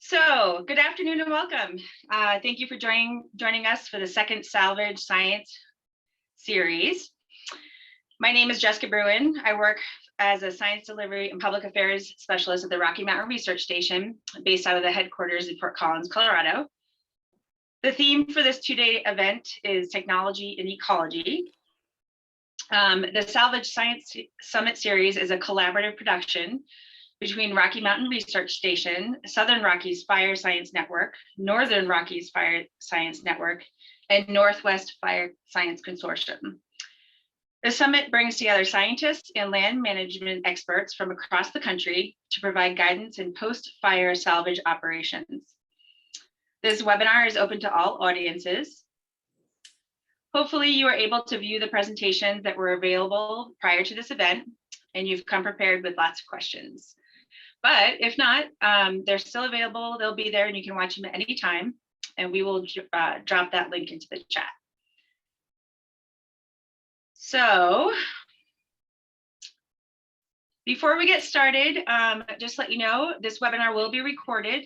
So, good afternoon and welcome. Thank you for joining us for the second Salvage Science series. My name is Jessica Bruin. I work as a science delivery and public affairs specialist at the Rocky Mountain Research Station, based out of the headquarters in Fort Collins, Colorado. The theme for this two-day event is technology and ecology. The Salvage Science Summit series is a collaborative production between Rocky Mountain Research Station, Southern Rockies Fire Science Network, Northern Rockies Fire Science Network, and Northwest Fire Science Consortium. The summit brings together scientists and land management experts from across the country to provide guidance in post-fire salvage operations. This webinar is open to all audiences. Hopefully you are able to view the presentations that were available prior to this event, and you've come prepared with lots of questions. But if not, they're still available. They'll be there and you can watch them at any time. And we will drop that link into the chat. So before we get started, just let you know, this webinar will be recorded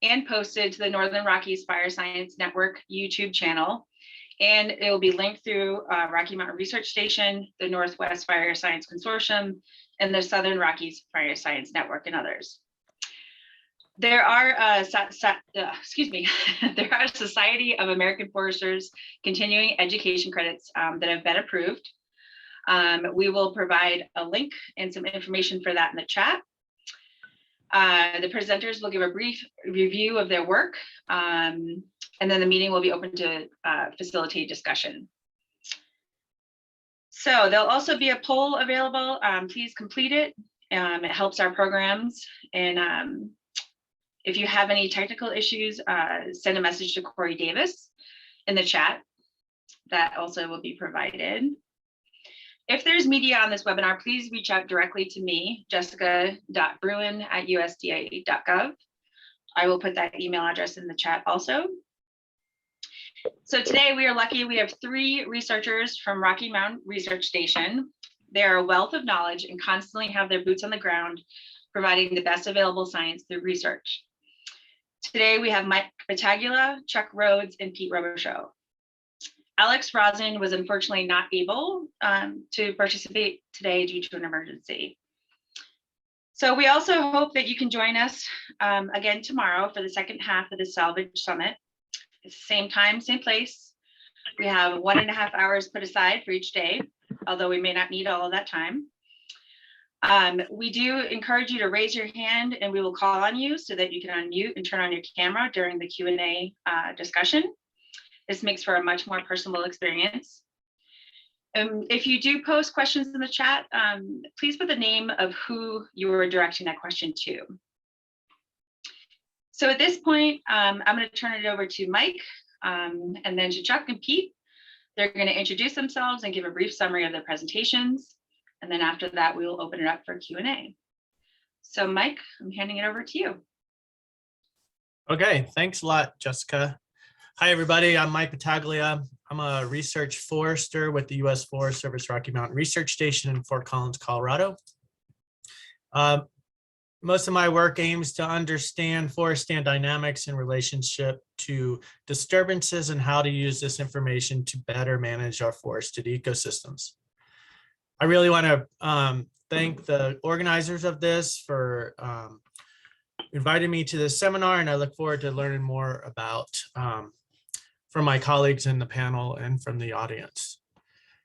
and posted to the Northern Rockies Fire Science Network YouTube channel. And it will be linked through Rocky Mountain Research Station, the Northwest Fire Science Consortium, and the Southern Rockies Fire Science Network, and others. There are, there are Society of American Foresters continuing education credits that have been approved. We will provide a link and some information for that in the chat. The presenters will give a brief review of their work, and then the meeting will be open to facilitate discussion. So there'll also be a poll available. Please complete it. It helps our programs. And if you have any technical issues, send a message to Corey Davis in the chat. That also will be provided. If there's media on this webinar, please reach out directly to me, jessica.bruin@usda.gov. I will put that email address in the chat also. So today we are lucky we have 3 researchers from Rocky Mountain Research Station. They're a wealth of knowledge and constantly have their boots on the ground, providing the best available science through research. Today we have Mike Battaglia, Chuck Rhodes, and Pete Robichaux. Alex Rosin was unfortunately not able to participate today due to an emergency. So we also hope that you can join us again tomorrow for the second half of the Salvage Summit. It's the same time, same place. We have 1.5 hours put aside for each day, although we may not need all of that time. We do encourage you to raise your hand and we will call on you so that you can unmute and turn on your camera during the Q&A discussion. This makes for a much more personal experience. If you do post questions in the chat, please put the name of who you are directing that question to. So at this point, I'm going to turn it over to Mike and then to Chuck and Pete. They're going to introduce themselves and give a brief summary of their presentations. And then after that, we will open it up for Q&A. So Mike, I'm handing it over to you. Okay, thanks a lot, Jessica. Hi, everybody. I'm Mike Battaglia. I'm a research forester with the U.S. Forest Service Rocky Mountain Research Station in Fort Collins, Colorado. Most of my work aims to understand forest stand dynamics in relationship to disturbances and how to use this information to better manage our forested ecosystems. I really want to thank the organizers of this for inviting me to this seminar, and I look forward to learning more about from my colleagues in the panel and from the audience.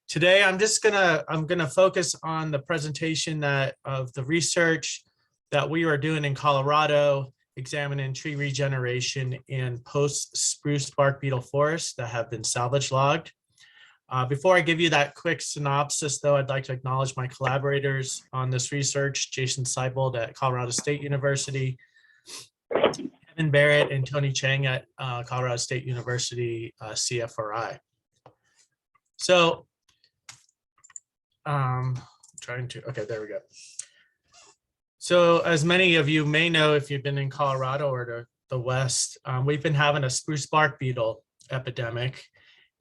Today, I'm gonna focus on the presentation of the research that we are doing in Colorado, examining tree regeneration in post-spruce bark beetle forests that have been salvage logged. Before I give you that quick synopsis, though, I'd like to acknowledge my collaborators on this research, Jason Seibold at Colorado State University, Kevin Barrett and Tony Chang at Colorado State University, CFRI. So, okay, there we go. So as many of you may know, if you've been in Colorado or to the West, we've been having a spruce bark beetle epidemic.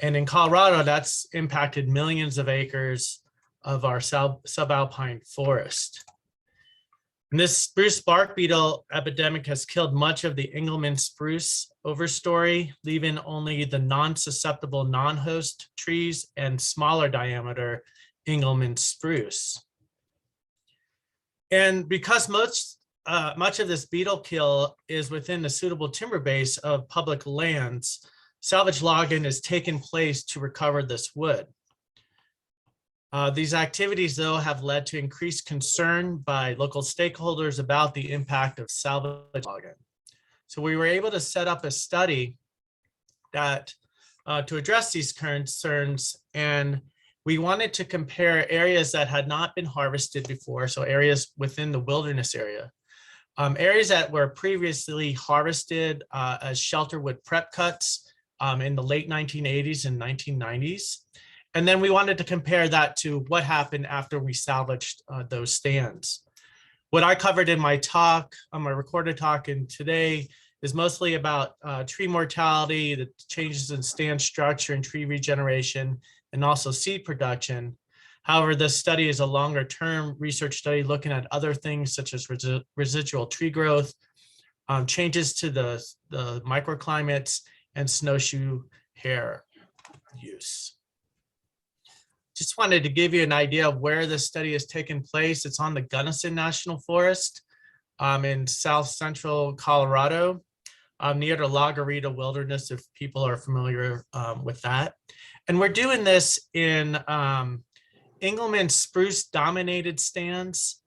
And in Colorado, that's impacted millions of acres of our subalpine forest. And this spruce bark beetle epidemic has killed much of the Engelmann spruce overstory, leaving only the non-susceptible non-host trees and smaller diameter Engelmann spruce. And because much of this beetle kill is within the suitable timber base of public lands, salvage logging is taking place to recover this wood. These activities, though, have led to increased concern by local stakeholders about the impact of salvage logging. So we were able to set up a study that to address these concerns, and we wanted to compare areas that had not been harvested before, so areas within the wilderness area, areas that were previously harvested as shelterwood prep cuts in the late 1980s and 1990s. And then we wanted to compare that to what happened after we salvaged those stands. What I covered in my talk, my recorded talk, and today is mostly about tree mortality, the changes in stand structure and tree regeneration, and also seed production. However, this study is a longer term research study looking at other things such as residual tree growth, changes to the microclimates, and snowshoe hare use. Just wanted to give you an idea of where this study has taken place. It's on the Gunnison National Forest in south central Colorado, near the La Garita Wilderness, if people are familiar with that. And we're doing this in Engelmann spruce dominated stands,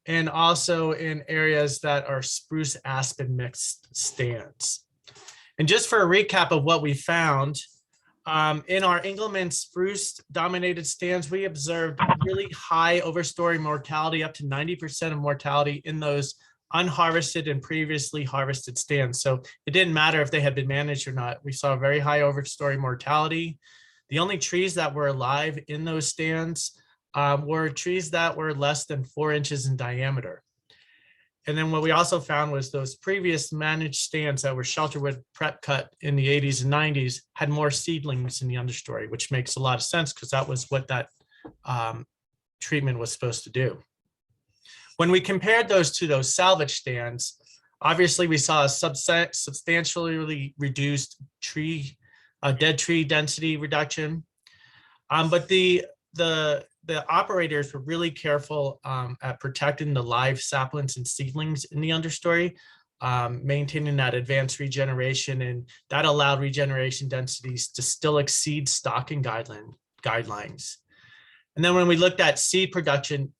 and also in areas that are spruce aspen mixed stands. And just for a recap of what we found, in our Engelmann spruce dominated stands, we observed really high overstory mortality, up to 90% of mortality in those unharvested and previously harvested stands. So it didn't matter if they had been managed or not. We saw very high overstory mortality. The only trees that were alive in those stands were trees that were less than 4 inches in diameter. And then what we also found was those previous managed stands that were shelterwood prep cut in the 80s and 90s had more seedlings in the understory, which makes a lot of sense because that was what that treatment was supposed to do. When we compared those to those salvage stands, obviously we saw a substantially reduced dead tree density reduction. But the operators were really careful at protecting the live saplings and seedlings in the understory, maintaining that advanced regeneration, and that allowed regeneration densities to still exceed stocking guidelines. And then when we looked at seed production,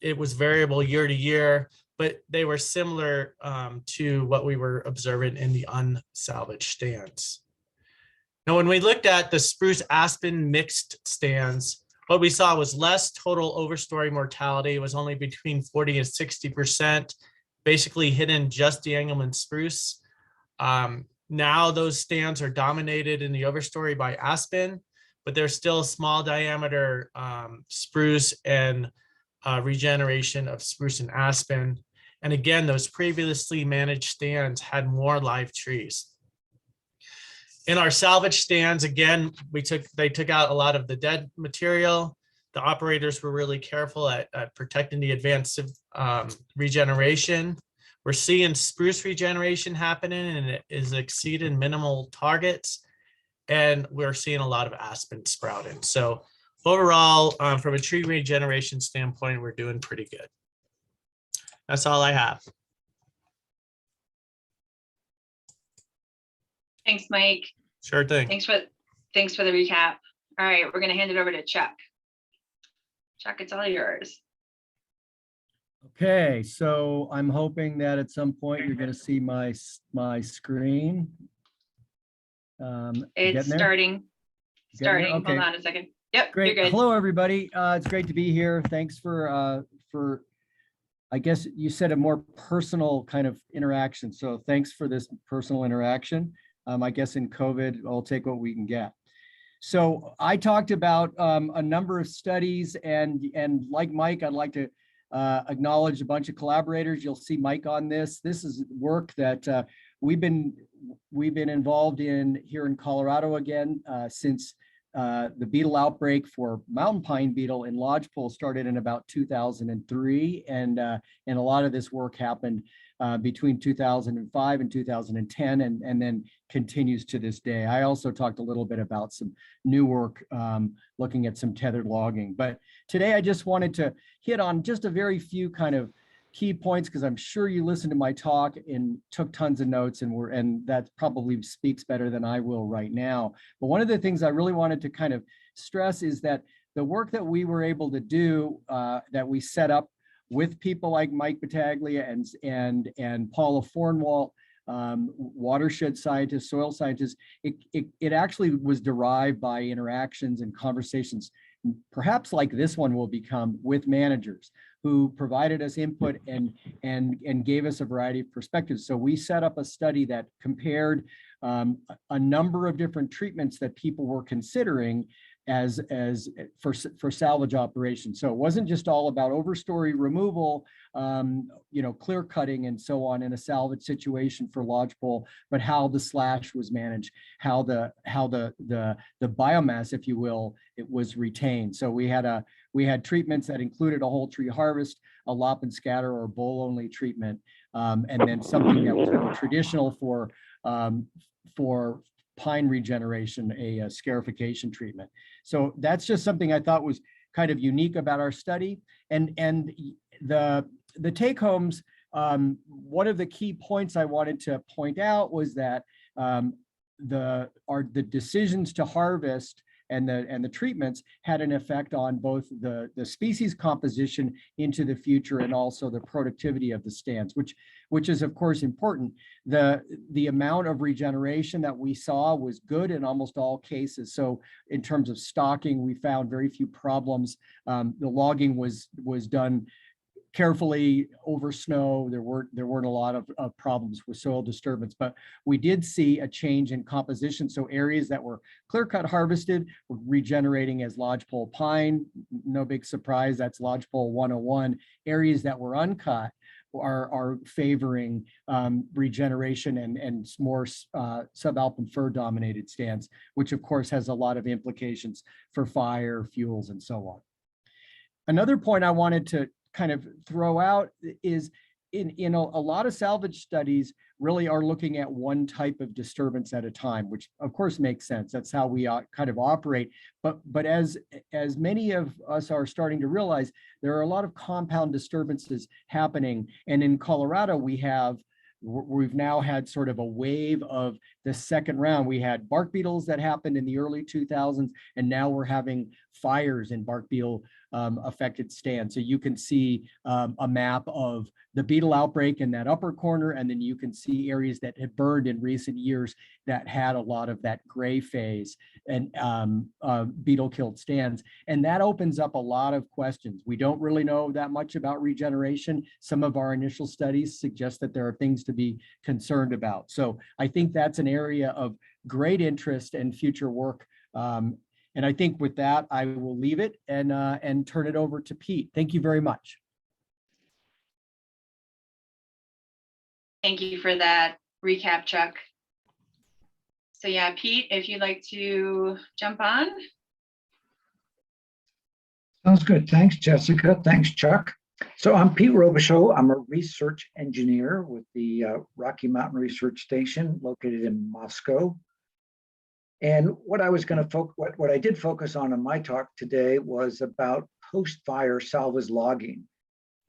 it was variable year to year, but they were similar to what we were observing in the unsalvaged stands. Now, when we looked at the spruce aspen mixed stands, what we saw was less total overstory mortality. It was only between 40 and 60%, basically hitting just the Engelmann spruce. Now those stands are dominated in the overstory by aspen, but there's still small diameter spruce and regeneration of spruce and aspen. And again, those previously managed stands had more live trees. In our salvage stands, again, they took out a lot of the dead material. The operators were really careful at protecting the advanced regeneration. We're seeing spruce regeneration happening, and it is exceeding minimal targets. And we're seeing a lot of aspen sprouting. So overall, from a tree regeneration standpoint, we're doing pretty good. That's all I have. Thanks, Mike. Sure thing. Thanks for the recap. All right, we're gonna hand it over to Chuck. Chuck, it's all yours. Okay, so I'm hoping that at some point you're going to see my screen. It's starting. Okay. Hold on a second. Yep, Great. you're good. Hello, everybody. It's great to be here. Thanks for I guess you said a more personal kind of interaction. So thanks for this personal interaction. I guess in COVID, I'll take what we can get. So I talked about a number of studies, and like Mike, I'd like to acknowledge a bunch of collaborators. You'll see Mike on this. This is work that we've been involved in here in Colorado again since the beetle outbreak for mountain pine beetle in lodgepole started in about 2003, and a lot of this work happened between 2005 and 2010, and then continues to this day. I also talked a little bit about some new work looking at some tethered logging. But today I just wanted to hit on just a very few kind of key points, because I'm sure you listened to my talk and took tons of notes, and that probably speaks better than I will right now. But one of the things I really wanted to kind of stress is that the work that we were able to do, that we set up with people like Mike Battaglia and Paula Fornwalt, watershed scientists, soil scientists, it actually was derived by interactions and conversations, perhaps like this one will become, with managers who provided us input and gave us a variety of perspectives. So we set up a study that compared a number of different treatments that people were considering as for salvage operations. So it wasn't just all about overstory removal, clear cutting and so on in a salvage situation for lodgepole, but how the slash was managed, how the biomass, if you will, it was retained. So we had treatments that included a whole tree harvest, a lop and scatter or bowl only treatment, and then something that was more traditional for pine regeneration, a scarification treatment. So that's just something I thought was kind of unique about our study. And the take homes, one of the key points I wanted to point out was that the decisions to harvest and the treatments had an effect on both the species composition into the future and also the productivity of the stands, which is of course important. The amount of regeneration that we saw was good in almost all cases. So in terms of stocking, we found very few problems. The logging was done carefully over snow. There weren't a lot of problems with soil disturbance, but we did see a change in composition. So areas that were clear cut harvested were regenerating as lodgepole pine. No big surprise, that's lodgepole 101. Areas that were uncut are favoring regeneration and more subalpine fir dominated stands, which of course has a lot of implications for fire, fuels, and so on. Another point I wanted to kind of throw out is in a lot of salvage studies really are looking at one type of disturbance at a time, which of course makes sense. That's how we kind of operate. But as many of us are starting to realize, there are a lot of compound disturbances happening. And in Colorado, we've now had sort of a wave of the second round. We had bark beetles that happened in the early 2000s, and now we're having fires in bark beetle affected stands. So you can see a map of the beetle outbreak in that upper corner, and then you can see areas that had burned in recent years that had a lot of that gray phase and beetle killed stands. And that opens up a lot of questions. We don't really know that much about regeneration. Some of our initial studies suggest that there are things to be concerned about. So I think that's an area of great interest and future work. And I think with that, I will leave it and turn it over to Pete. Thank you very much. Thank you for that recap, Chuck. So yeah, Pete, if you'd like to jump on. Sounds good. Thanks, Jessica. Thanks, Chuck. So I'm Pete Robichaux. I'm a research engineer with the Rocky Mountain Research Station located in Moscow. And what I did focus on in my talk today was about post-fire salvage logging.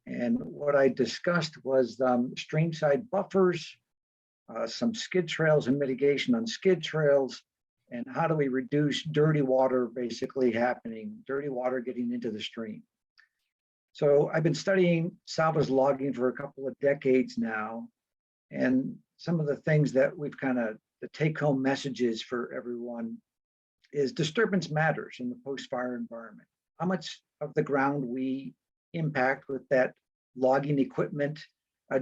And what I discussed was streamside buffers, some skid trails and mitigation on skid trails, and how do we reduce dirty water basically happening, dirty water getting into the stream. So I've been studying salvage logging for a couple of decades now, and some of the things that we've the take-home messages for everyone is disturbance matters in the post-fire environment. How much of the ground we impact with that logging equipment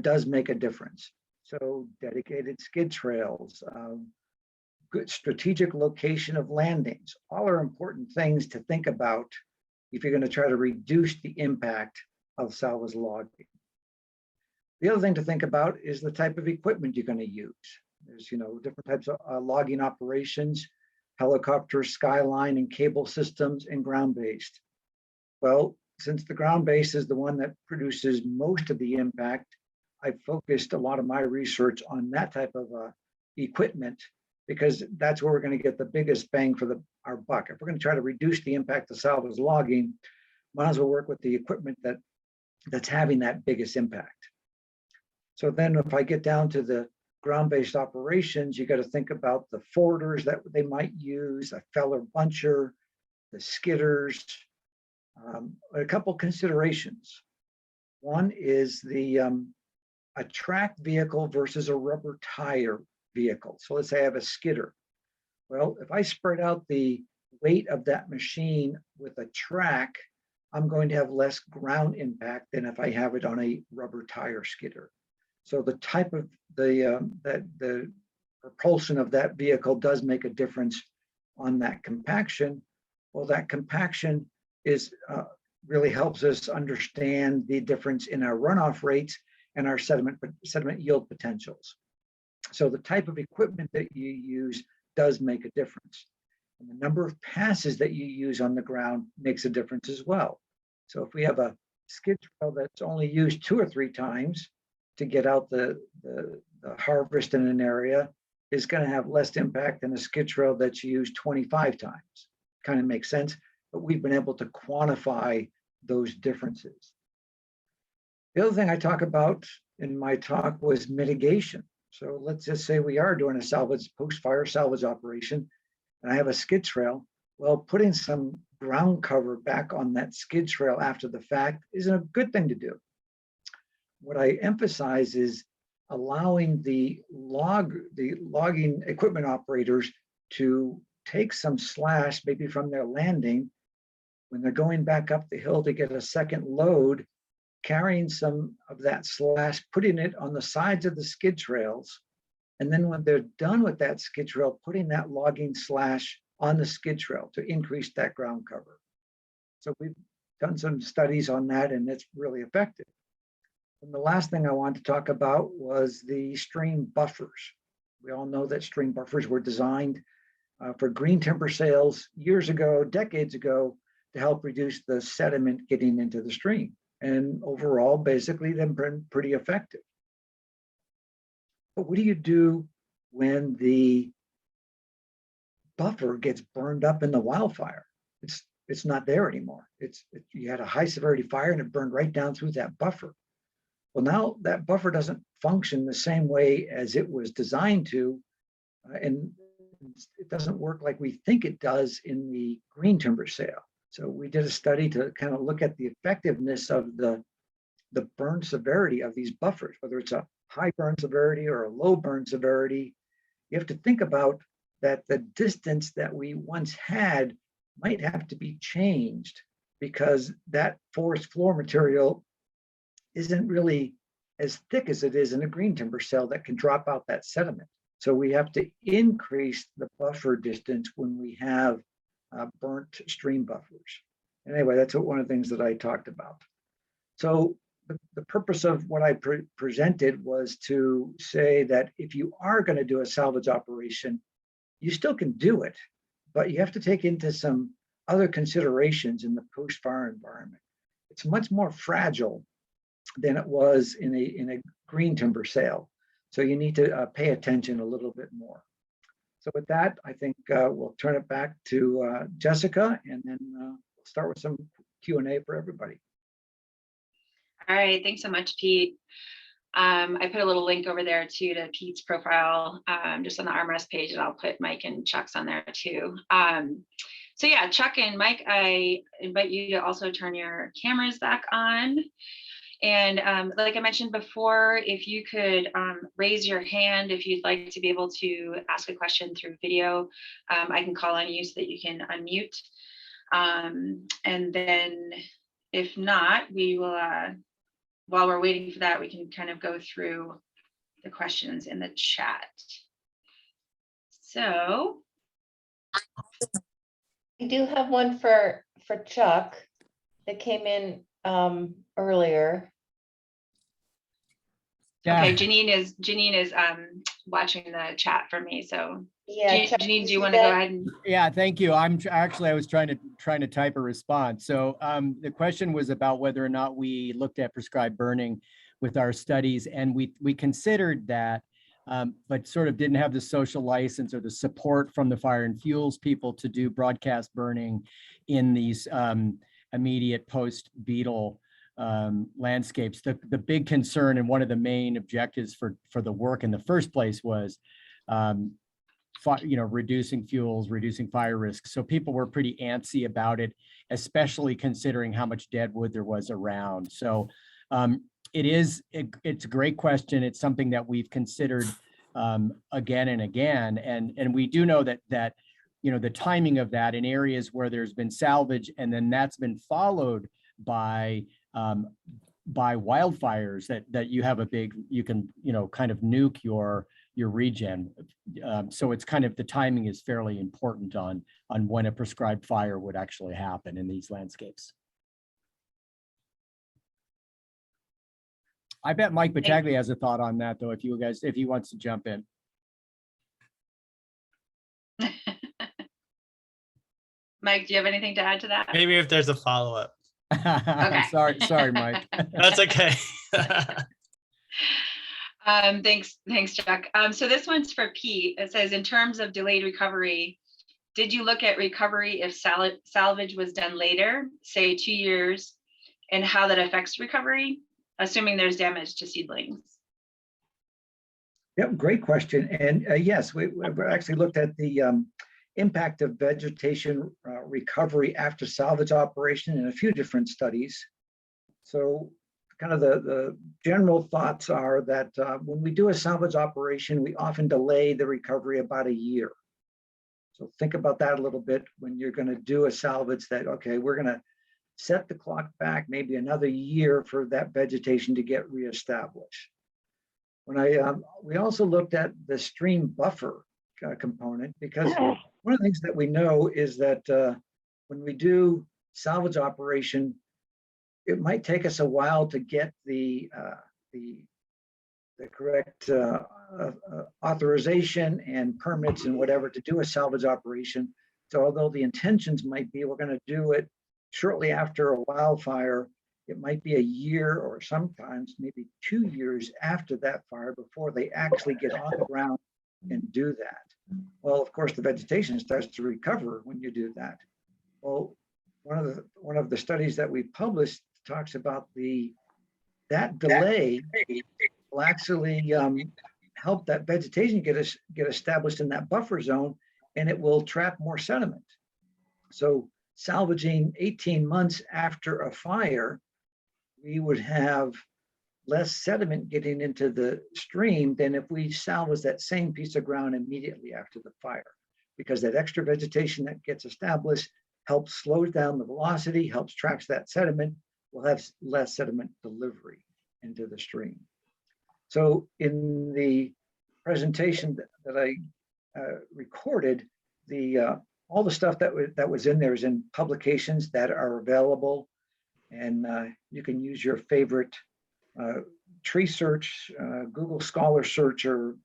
does make a difference. So dedicated skid trails, good strategic location of landings, all are important things to think about if you're going to try to reduce the impact of salvage logging. The other thing to think about is the type of equipment you're going to use. There's different types of logging operations. helicopter, skyline, and cable systems, and ground-based. Well, since the ground-based is the one that produces most of the impact, I focused a lot of my research on that type of equipment, because that's where we're going to get the biggest bang for our buck. If we're going to try to reduce the impact of salvage logging, might as well work with the equipment that's having that biggest impact. So then if I get down to the ground-based operations, you got to think about the forwarders that they might use, a feller buncher, the skidders, a couple considerations. One is a track vehicle versus a rubber tire vehicle. So let's say I have a skidder. Well, if I spread out the weight of that machine with a track, I'm going to have less ground impact than if I have it on a rubber tire skidder. So the type of the propulsion of that vehicle does make a difference on that compaction. Well, that compaction is really helps us understand the difference in our runoff rates and our sediment yield potentials. So the type of equipment that you use does make a difference. And the number of passes that you use on the ground makes a difference as well. So if we have a skid trail that's only used 2 or 3 times to get out the harvest in an area, is going to have less impact than a skid trail that's used 25 times. Kind of makes sense, but we've been able to quantify those differences. The other thing I talk about in my talk was mitigation. So let's just say we are doing a salvage, post-fire salvage operation, and I have a skid trail. Well, putting some ground cover back on that skid trail after the fact isn't a good thing to do. What I emphasize is allowing the logging equipment operators to take some slash, maybe from their landing, when they're going back up the hill to get a second load, carrying some of that slash, putting it on the sides of the skid trails. And then when they're done with that skid trail, putting that logging slash on the skid trail to increase that ground cover. So we've done some studies on that, and it's really effective. And the last thing I wanted to talk about was the stream buffers. We all know that stream buffers were designed for green timber sales years ago, decades ago, to help reduce the sediment getting into the stream. And overall, basically, they've been pretty effective. But what do you do when the buffer gets burned up in the wildfire? It's not there anymore. You had a high severity fire and it burned right down through that buffer. Well, now that buffer doesn't function the same way as it was designed to, and it doesn't work like we think it does in the green timber sale. So we did a study to kind of look at the effectiveness of the burn severity of these buffers, whether it's a high burn severity or a low burn severity. You have to think about that the distance that we once had might have to be changed because that forest floor material isn't really as thick as it is in a green timber cell that can drop out that sediment. So we have to increase the buffer distance when we have burnt stream buffers. Anyway, that's one of the things that I talked about. So the purpose of what I presented was to say that if you are going to do a salvage operation, you still can do it, but you have to take into some other considerations in the post-fire environment. It's much more fragile than it was in a green timber sale. So you need to pay attention a little bit more. So with that, I think we'll turn it back to Jessica, and then we'll start with some Q&A for everybody. All right, thanks so much, Pete. I put a little link over there too to Pete's profile, just on the Armrest page, and I'll put Mike and Chuck's on there too. So yeah, Chuck and Mike, I invite you to also turn your cameras back on. And like I mentioned before, if you could raise your hand if you'd like to be able to ask a question through video, I can call on you so that you can unmute. And then if not, we will, while we're waiting for that, we can kind of go through the questions in the chat. So. I do have one for Chuck that came in earlier. Yeah. Okay, Janine is watching the chat for me. So Yeah. Chuck, Janine, you do you see want to go that? ahead and? Yeah, thank you. Actually, I was trying to type a response. So the question was about whether or not we looked at prescribed burning with our studies, and we considered that, but sort of didn't have the social license or the support from the fire and fuels people to do broadcast burning in these immediate post-beetle landscapes. The big concern and one of the main objectives for the work in the first place was reducing fuels, reducing fire risk. So people were pretty antsy about it, especially considering how much dead wood there was around. So it's a great question. It's something that we've considered again and again. And we do know that the timing of that in areas where there's been salvage, and then that's been followed by wildfires that you have you can kind of nuke your regen. So it's kind of, the timing is fairly important on when a prescribed fire would actually happen in these landscapes. I bet Mike Battaglia has a thought on that, though, if he wants to jump in. Mike, do you have anything to add to that? Maybe if there's a follow-up. Okay. Sorry, Mike. That's okay. Thanks, Chuck. So this one's for Pete. It says, in terms of delayed recovery, did you look at recovery if salvage was done later, say 2 years, and how that affects recovery, assuming there's damage to seedlings? Yep, great question. And yes, we've actually looked at the impact of vegetation recovery after salvage operation in a few different studies. So kind of the general thoughts are that when we do a salvage operation, we often delay the recovery about a year. So think about that a little bit when you're going to do a salvage, that, okay, we're going to set the clock back maybe another year for that vegetation to get reestablished. We also looked at the stream buffer component, because one of the things that we know is that when we do salvage operation, it might take us a while to get the correct authorization and permits and whatever to do a salvage operation. So although the intentions might be we're going to do it shortly after a wildfire, it might be a year or sometimes maybe 2 years after that fire before they actually get on the ground and do that. Well, of course, the vegetation starts to recover when you do that. Well, one of the studies that we published talks about that delay will actually help that vegetation get established in that buffer zone, and it will trap more sediment. So salvaging 18 months after a fire, we would have less sediment getting into the stream than if we salvage that same piece of ground immediately after the fire, because that extra vegetation that gets established helps slow down the velocity, helps traps that sediment. We'll have less sediment delivery into the stream. So in the presentation that I recorded, all the stuff that was in there is in publications that are available, and you can use your favorite tree search, Google Scholar search, or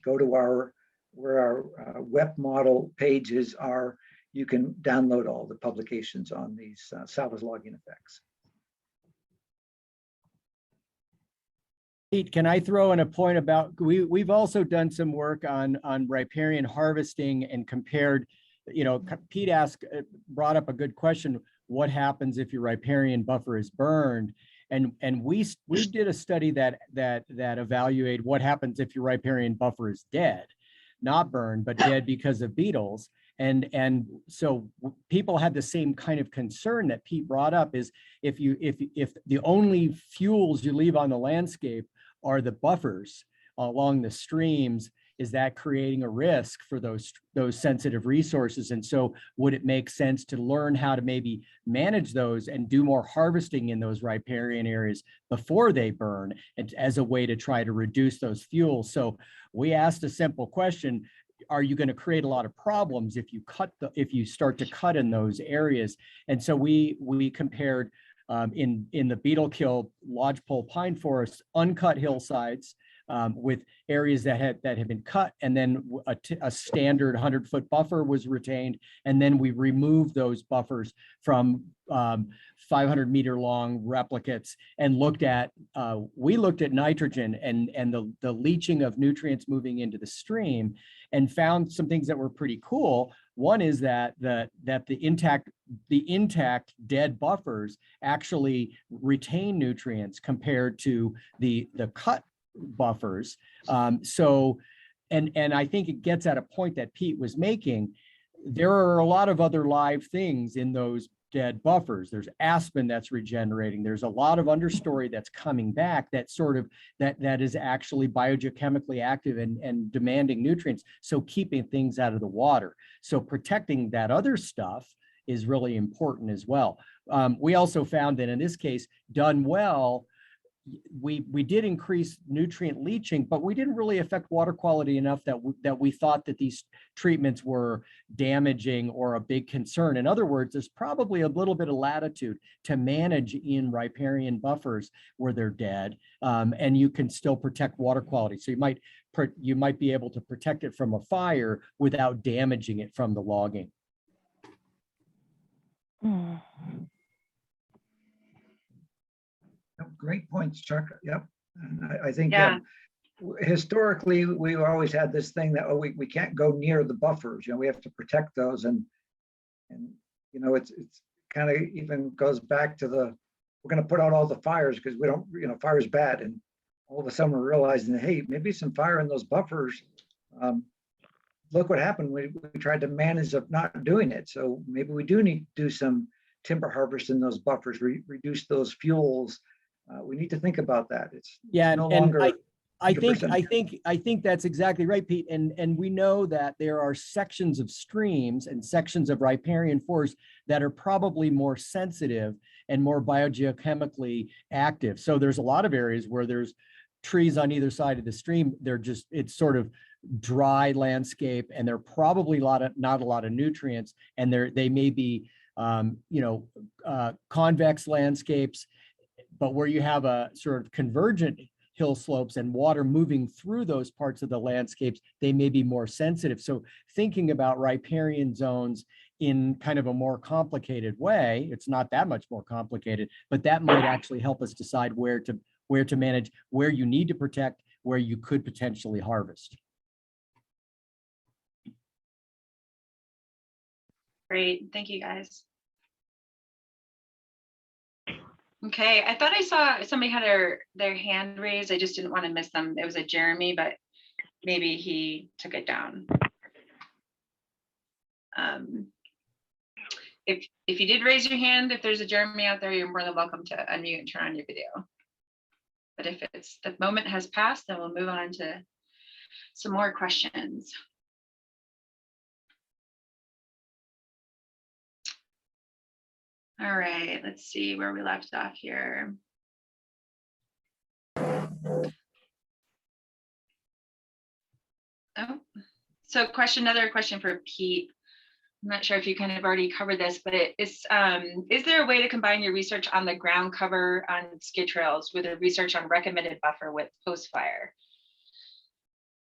go to where our web model pages are. You can download all the publications on these salvage logging effects. Pete, can I throw in a point about, we've also done some work on riparian harvesting and compared, Pete brought up a good question. What happens if your riparian buffer is burned? And we did a study that evaluated what happens if your riparian buffer is dead, not burned, but dead because of beetles. And so people had the same kind of concern that Pete brought up, is if the only fuels you leave on the landscape are the buffers along the streams, is that creating a risk for those sensitive resources? And so would it make sense to learn how to maybe manage those and do more harvesting in those riparian areas before they burn, and as a way to try to reduce those fuels? So we asked a simple question: are you going to create a lot of problems if you start to cut in those areas? And so we compared in the beetle kill lodgepole pine forest, uncut hillsides with areas that had been cut, and then a standard 100-foot buffer was retained, and then we removed those buffers from 500-meter long replicates and we looked at nitrogen and the leaching of nutrients moving into the stream, and found some things that were pretty cool. One is that the intact dead buffers actually retain nutrients compared to the cut buffers. And I think it gets at a point that Pete was making. There are a lot of other live things in those dead buffers. There's aspen that's regenerating. There's a lot of understory that's coming back that that is actually biogeochemically active and demanding nutrients. So keeping things out of the water. So protecting that other stuff is really important as well. We also found that in this case, done well, we did increase nutrient leaching, but we didn't really affect water quality enough that we thought that these treatments were damaging or a big concern. In other words, there's probably a little bit of latitude to manage in riparian buffers where they're dead, and you can still protect water quality. So you might be able to protect it from a fire without damaging it from the logging. Great points, Chuck. Yep. And I think Yeah. Historically, we've always had this thing that, oh, we can't go near the buffers. We have to protect those. And it's kind of even goes back to we're going to put out all the fires because we don't, fire's bad. And all of a sudden we're realizing that, hey, maybe some fire in those buffers. Look what happened. We tried to manage of not doing it. So maybe we do need to do some timber harvest in those buffers, reduce those fuels. We need to think about that. It's no longer. I think that's exactly right, Pete. And we know that there are sections of streams and sections of riparian forests that are probably more sensitive and more biogeochemically active. So there's a lot of areas where there's trees on either side of the stream. It's sort of dry landscape, and there are probably not a lot of nutrients, and they may be convex landscapes, but where you have a sort of convergent hill slopes and water moving through those parts of the landscapes, they may be more sensitive. So thinking about riparian zones in kind of a more complicated way, it's not that much more complicated, but that might actually help us decide where to manage, where you need to protect, where you could potentially harvest. Great, thank you guys. Okay, I thought I saw somebody had their hand raised. I just didn't want to miss them. It was a Jeremy, but maybe he took it down. If you did raise your hand, if there's a Jeremy out there, you're more than welcome to unmute and turn on your video. But if the moment has passed, then we'll move on to some more questions. All right, let's see where we left off here. Oh, so another question for Pete. I'm not sure if you kind of already covered this, but is there a way to combine your research on the ground cover on skid trails with a research on recommended buffer width post-fire?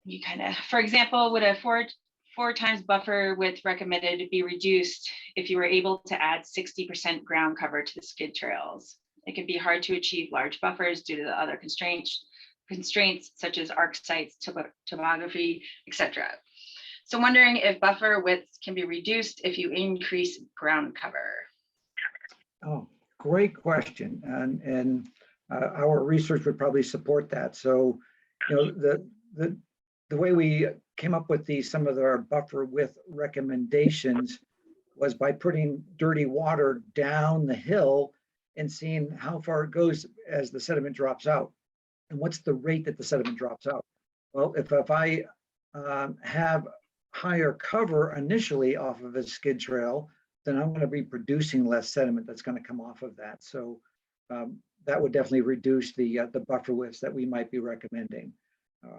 You kind of, for example, would a four times buffer width recommended be reduced if you were able to add 60% ground cover to the skid trails? It can be hard to achieve large buffers due to the other constraints such as arc sites, topography, etc. So wondering if buffer widths can be reduced if you increase ground cover. Oh, great question. And our research would probably support that. So, the way we came up with some of our buffer width recommendations was by putting dirty water down the hill and seeing how far it goes as the sediment drops out. And what's the rate that the sediment drops out? Well, if I have higher cover initially off of a skid trail, then I'm going to be producing less sediment that's going to come off of that. So that would definitely reduce the buffer widths that we might be recommending.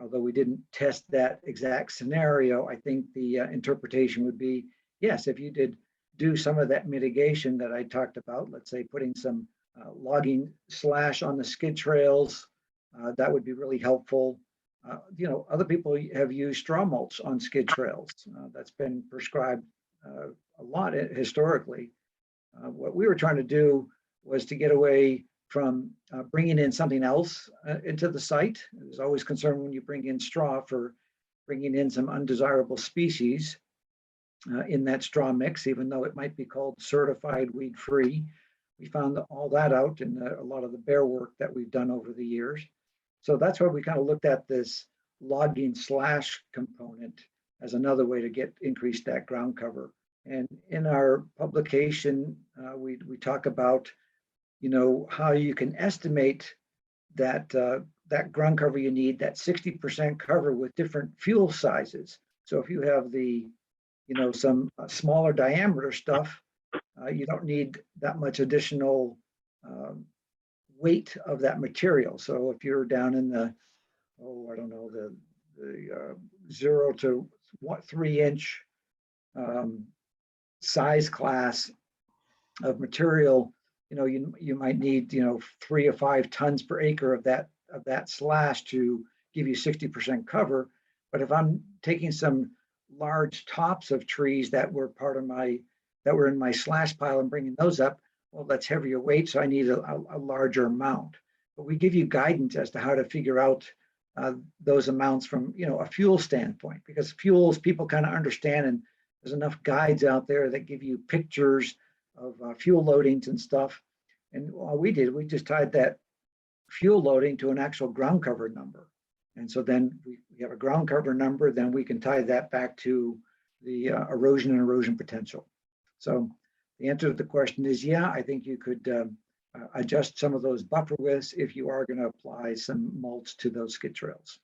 Although we didn't test that exact scenario, I think the interpretation would be, yes, if you did do some of that mitigation that I talked about, let's say putting some logging slash on the skid trails, that would be really helpful. Other people have used straw mulch on skid trails. That's been prescribed a lot historically. What we were trying to do was to get away from bringing in something else into the site. There's always concern when you bring in straw for bringing in some undesirable species in that straw mix, even though it might be called certified weed-free. We found all that out in a lot of the bear work that we've done over the years. So that's why we kind of looked at this logging slash component as another way to increase that ground cover. And in our publication, we talk about, how you can estimate that that ground cover you need, that 60% cover with different fuel sizes. So if you have some smaller diameter stuff, you don't need that much additional weight of that material. So if you're down in the, the 0 to 3 inch size class of material, you might need 3 or 5 tons per acre of that slash to give you 60% cover. But if I'm taking some large tops of trees that were in my slash pile and bringing those up, well, that's heavier weight, so I need a larger amount. But we give you guidance as to how to figure out those amounts from a fuel standpoint, because fuels people kind of understand, and there's enough guides out there that give you pictures of fuel loadings and stuff. And all we did, we just tied that fuel loading to an actual ground cover number. And so then we have a ground cover number, then we can tie that back to the erosion and erosion potential. So the answer to the question is, yeah, I think you could adjust some of those buffer widths if you are going to apply some mulch to those skid trails.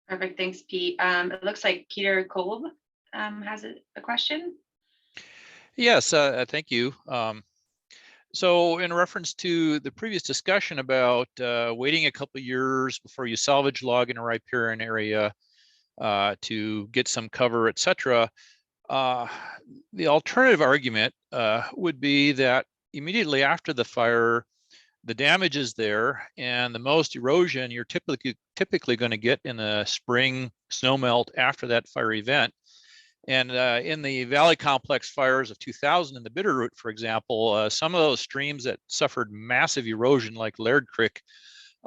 Perfect, thanks, Pete. It looks like Peter Kolb has a question. Yes, thank you. So in reference to the previous discussion about waiting a couple of years before you salvage log in a riparian area to get some cover, etc., the alternative argument would be that immediately after the fire, the damage is there, and the most erosion you're typically going to get in the spring snowmelt after that fire event. And in the Valley Complex fires of 2000 in the Bitterroot, for example, some of those streams that suffered massive erosion, like Laird Creek,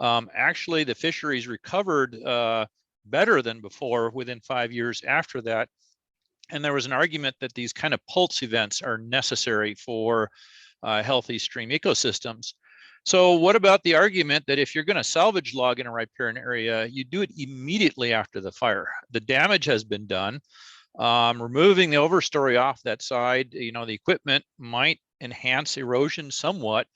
actually the fisheries recovered better than before within 5 years after that. And there was an argument that these kind of pulse events are necessary for healthy stream ecosystems. So what about the argument that if you're going to salvage log in a riparian area, you do it immediately after the fire? The damage has been done. Removing the overstory off that side, the equipment might enhance erosion somewhat,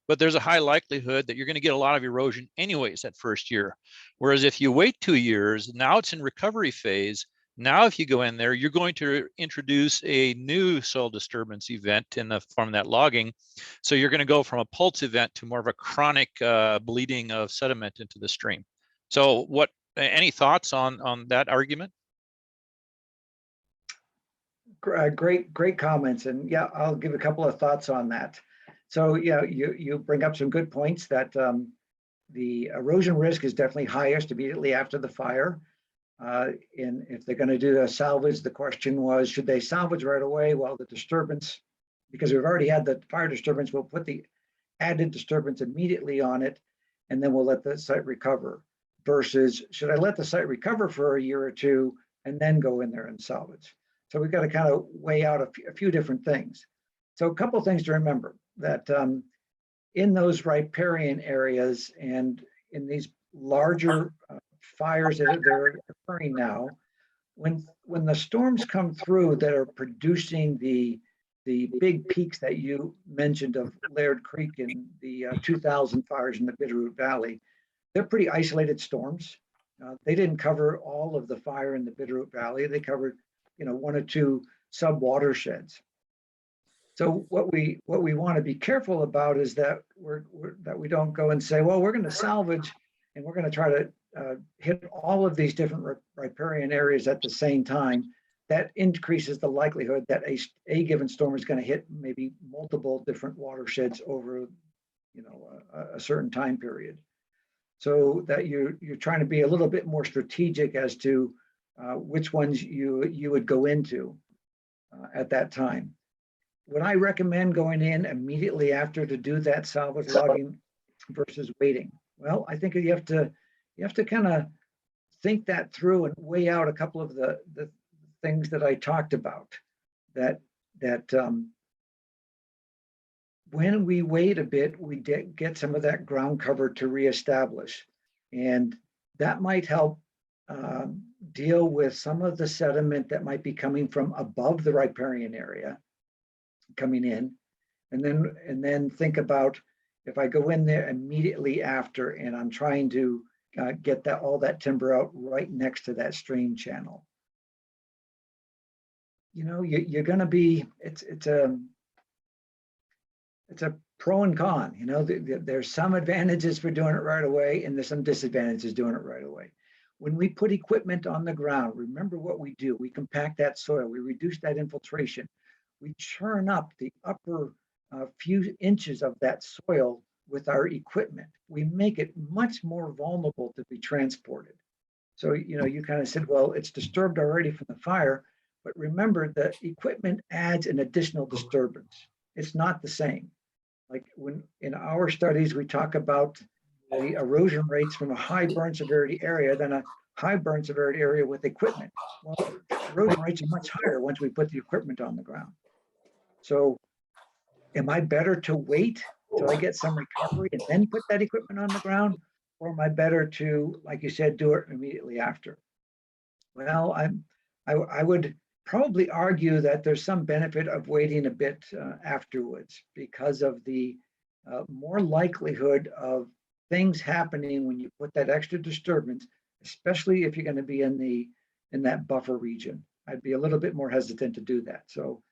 but there's a high likelihood that you're going to get a lot of erosion anyways that first year. Whereas if you wait 2 years, now it's in recovery phase. Now, if you go in there, you're going to introduce a new soil disturbance event in the form of that logging. So you're going to go from a pulse event to more of a chronic bleeding of sediment into the stream. So any thoughts on that argument? Great comments. And yeah, I'll give a couple of thoughts on that. So yeah, you bring up some good points that the erosion risk is definitely highest immediately after the fire. And if they're going to do a salvage, the question was, should they salvage right away while the disturbance, because we've already had the fire disturbance, we'll put the added disturbance immediately on it, and then we'll let the site recover, versus should I let the site recover for a year or two and then go in there and salvage? So we've got to kind of weigh out a few different things. So a couple of things to remember, that in those riparian areas and in these larger fires that are occurring now, when the storms come through that are producing the big peaks that you mentioned of Laird Creek and the 2000 fires in the Bitterroot Valley, they're pretty isolated storms. They didn't cover all of the fire in the Bitterroot Valley. They covered 1 or 2 sub watersheds. So what we want to be careful about is that we don't go and say, well, we're going to salvage and we're going to try to hit all of these different riparian areas at the same time. That increases the likelihood that a given storm is going to hit maybe multiple different watersheds over a certain time period. So that you're trying to be a little bit more strategic as to which ones you would go into at that time. Would I recommend going in immediately after to do that salvage logging versus waiting? Well, I think you have to kind of think that through and weigh out a couple of the things that I talked about. That when we wait a bit, we get some of that ground cover to reestablish, and that might help deal with some of the sediment that might be coming from above the riparian area coming in, and then think about if I go in there immediately after and I'm trying to get all that timber out right next to that stream channel. You're going to be, it's a pro and con. There's some advantages for doing it right away, and there's some disadvantages doing it right away. When we put equipment on the ground, remember what we do. We compact that soil, we reduce that infiltration, we churn up the upper few inches of that soil with our equipment. We make it much more vulnerable to be transported. So, you kind of said, well, it's disturbed already from the fire, but remember the equipment adds an additional disturbance. It's not the same. Like when in our studies, we talk about the erosion rates from a high burn severity area than a high burn severity area with equipment. Well, erosion rates are much higher once we put the equipment on the ground. So am I better to wait till I get some recovery and then put that equipment on the ground? Or am I better to, like you said, do it immediately after? Well, I would probably argue that there's some benefit of waiting a bit afterwards because of the more likelihood of things happening when you put that extra disturbance, especially if you're going to be in that buffer region. I'd be a little bit more hesitant to do that. So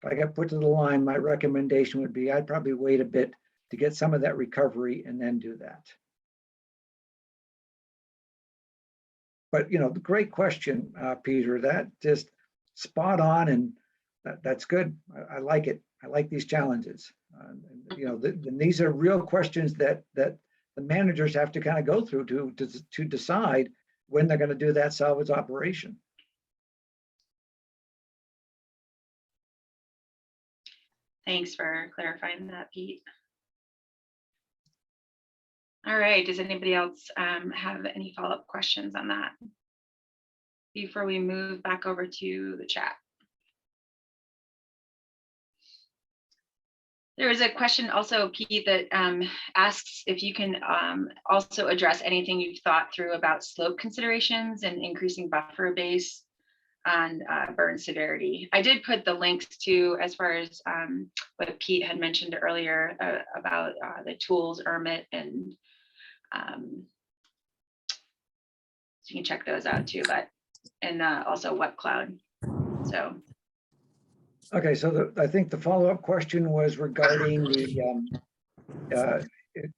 if I got put to the line, my recommendation would be I'd probably wait a bit to get some of that recovery and then do that. But the great question, Peter. That just spot on, and that's good. I like it. I like these challenges. And these are real questions that the managers have to kind of go through to decide when they're going to do that salvage operation. Thanks for clarifying that, Pete. All right, does anybody else have any follow-up questions on that before we move back over to the chat? There is a question also, Pete, that asks if you can also address anything you've thought through about slope considerations and increasing buffer base on burn severity. I did put the links to, as far as what Pete had mentioned earlier about the tools, ERMIT, and so you can check those out too, but and also WebCloud. So. Okay, so I think the follow-up question was regarding the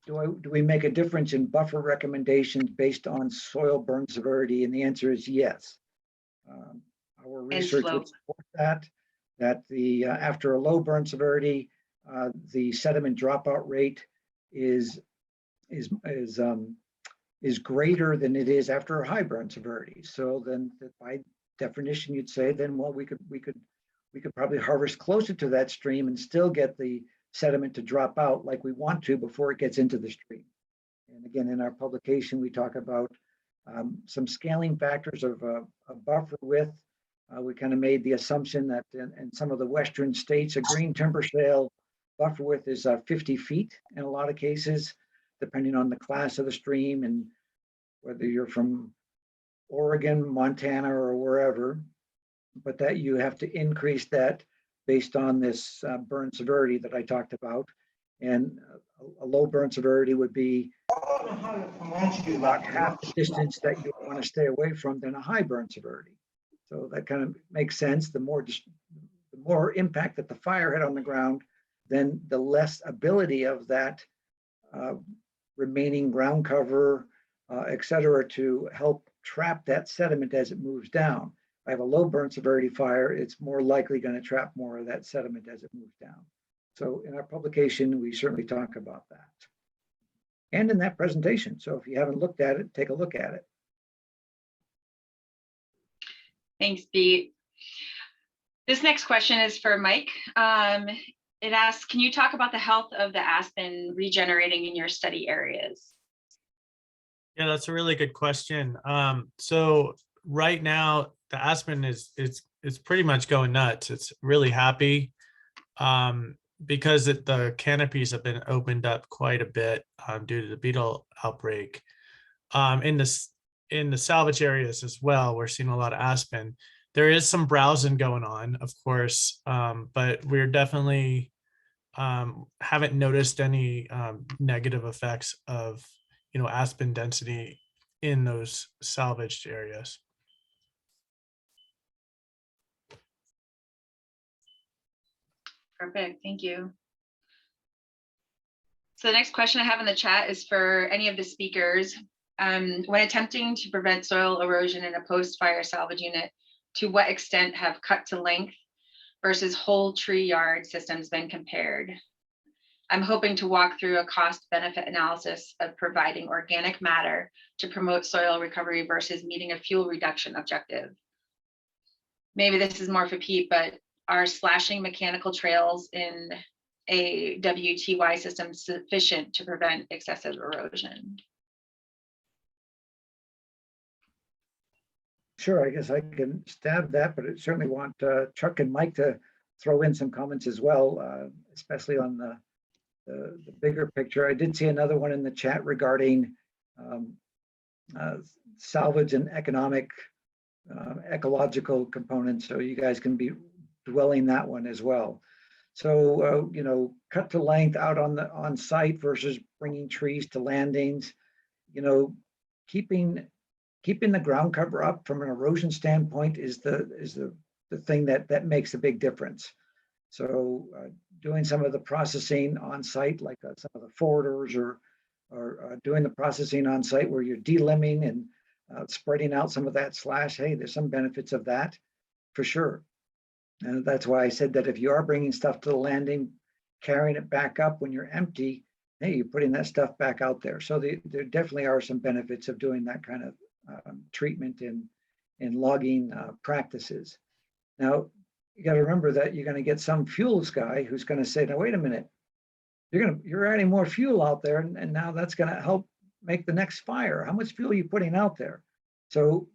do we make a difference in buffer recommendations based on soil burn severity? And the answer is yes. Our research would support that the after a low burn severity, the sediment dropout rate is greater than it is after a high burn severity. So then by definition, you'd say then, well, we could probably harvest closer to that stream and still get the sediment to drop out like we want to before it gets into the stream. And again, in our publication, we talk about some scaling factors of a buffer width. We kind of made the assumption that in some of the Western states, a green timber sale buffer width is 50 feet in a lot of cases, depending on the class of the stream and whether you're from Oregon, Montana, or wherever, but that you have to increase that based on this burn severity that I talked about. And a low burn severity would be about half the distance that you want to stay away from than a high burn severity. So that kind of makes sense. The more impact that the fire had on the ground, then the less ability of that remaining ground cover, et cetera, to help trap that sediment as it moves down. If I have a low burn severity fire, it's more likely going to trap more of that sediment as it moves down. So in our publication, we certainly talk about that. And in that presentation. So if you haven't looked at it, take a look at it. Thanks, Pete. This next question is for Mike. It asks, can you talk about the health of the aspen regenerating in your study areas? Yeah, that's a really good question. So right now, the aspen is pretty much going nuts. It's really happy because the canopies have been opened up quite a bit due to the beetle outbreak. In the salvage areas as well, we're seeing a lot of aspen. There is some browsing going on, of course, but we're definitely haven't noticed any negative effects of aspen density in those salvaged areas. Perfect, thank you. So the next question I have in the chat is for any of the speakers. When attempting to prevent soil erosion in a post-fire salvage unit, to what extent have cut to length versus whole tree yard systems been compared? I'm hoping to walk through a cost-benefit analysis of providing organic matter to promote soil recovery versus meeting a fuel reduction objective. Maybe this is more for Pete, but are slashing mechanical trails in a WTY system sufficient to prevent excessive erosion? Sure, I guess I can stab that, but I certainly want Chuck and Mike to throw in some comments as well, especially on the bigger picture. I did see another one in the chat regarding salvage and economic, ecological components. So you guys can be dwelling that one as well. So, cut to length out on site versus bringing trees to landings, keeping the ground cover up from an erosion standpoint is the thing that makes a big difference. So doing some of the processing on site, like some of the forwarders, or doing the processing on site where you're delimbing and spreading out some of that slash, hey, there's some benefits of that for sure. And that's why I said that if you are bringing stuff to the landing, carrying it back up when you're empty, hey, you're putting that stuff back out there. So there definitely are some benefits of doing that kind of treatment in logging practices. Now, you got to remember that you're going to get some fuels guy who's going to say, now, wait a minute, you're adding more fuel out there, and now that's going to help make the next fire. How much fuel are you putting out there? So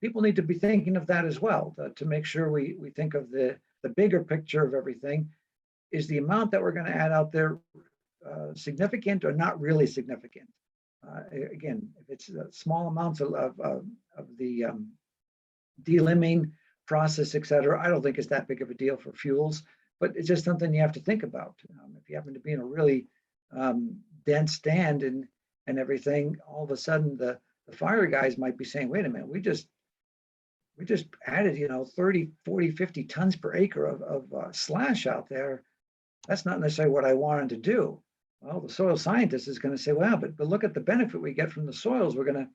people need to be thinking of that as well, to make sure we think of the bigger picture of everything. Is the amount that we're going to add out there significant or not really significant? Again, if it's small amounts of the delimbing process, et cetera, I don't think it's that big of a deal for fuels, but it's just something you have to think about. If you happen to be in a really dense stand and everything, all of a sudden the fire guys might be saying, wait a minute, we just added 30, 40, 50 tons per acre of slash out there. That's not necessarily what I wanted to do. Well, the soil scientist is going to say, well, but look at the benefit we get from the soils. We're going to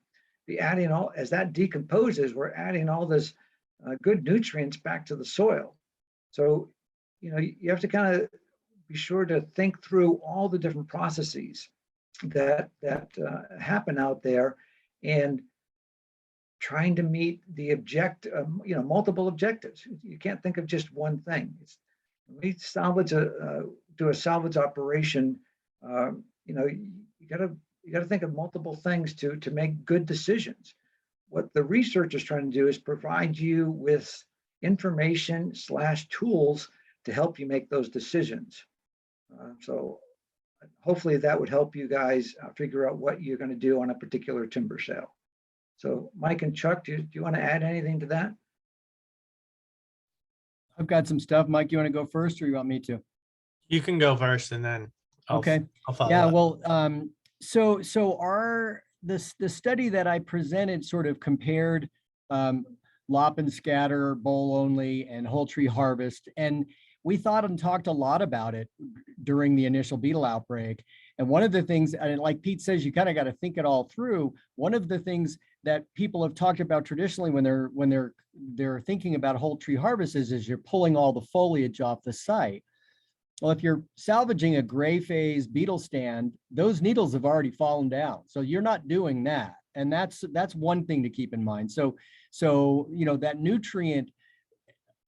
be adding as that decomposes, we're adding all this good nutrients back to the soil. So, you have to kind of be sure to think through all the different processes that happen out there, and trying to meet the multiple objectives. You can't think of just one thing. When we do a salvage operation, you got to think of multiple things to make good decisions. What the research is trying to do is provide you with information / tools to help you make those decisions. So hopefully that would help you guys figure out what you're going to do on a particular timber sale. So Mike and Chuck, do you want to add anything to that? I've got some stuff. Mike, you want to go first, or you want me to? You can go first, and then I'll follow Yeah, up. well, so the study that I presented sort of compared lop and scatter, bowl only, and whole tree harvest. And we thought and talked a lot about it during the initial beetle outbreak. And one of the things, and like Pete says, you kind of got to think it all through. One of the things that people have talked about traditionally when they're thinking about whole tree harvest is you're pulling all the foliage off the site. Well, if you're salvaging a gray phase beetle stand, those needles have already fallen down. So you're not doing that. And that's one thing to keep in mind. So that nutrient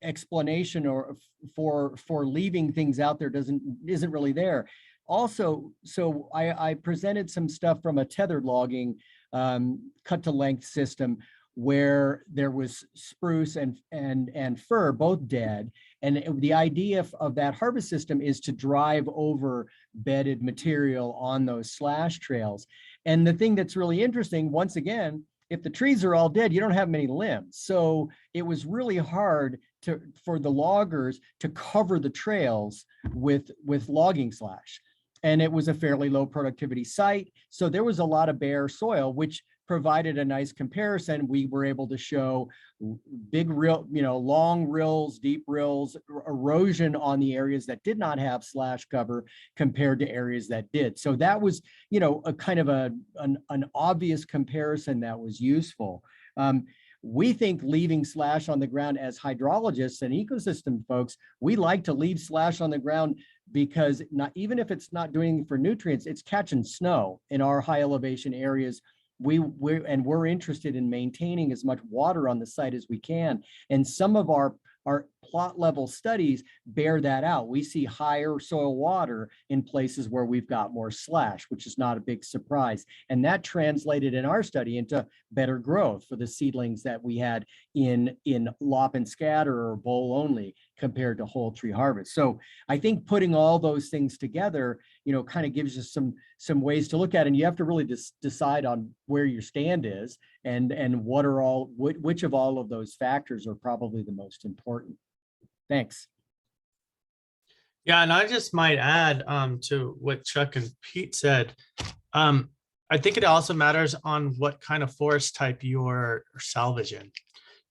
explanation or for leaving things out there isn't really there. Also, so I presented some stuff from a tethered logging cut to length system where there was spruce and fir both dead. And the idea of that harvest system is to drive over bedded material on those slash trails. And the thing that's really interesting, once again, if the trees are all dead, you don't have many limbs. So it was really hard for the loggers to cover the trails with logging slash. And it was a fairly low productivity site. So there was a lot of bare soil, which provided a nice comparison. We were able to show big long rills, deep rills, erosion on the areas that did not have slash cover compared to areas that did. So that was, a kind of an obvious comparison that was useful. We think leaving slash on the ground, as hydrologists and ecosystem folks, we like to leave slash on the ground because even if it's not doing anything for nutrients, it's catching snow in our high elevation areas. We're interested in maintaining as much water on the site as we can. And some of our plot level studies bear that out. We see higher soil water in places where we've got more slash, which is not a big surprise. And that translated in our study into better growth for the seedlings that we had in lop and scatter or bowl only compared to whole tree harvest. So I think putting all those things together, kind of gives you some ways to look at it. And you have to really decide on where your stand is and which of all of those factors are probably the most important. Thanks. Yeah, and I just might add to what Chuck and Pete said. I think it also matters on what kind of forest type you're salvaging.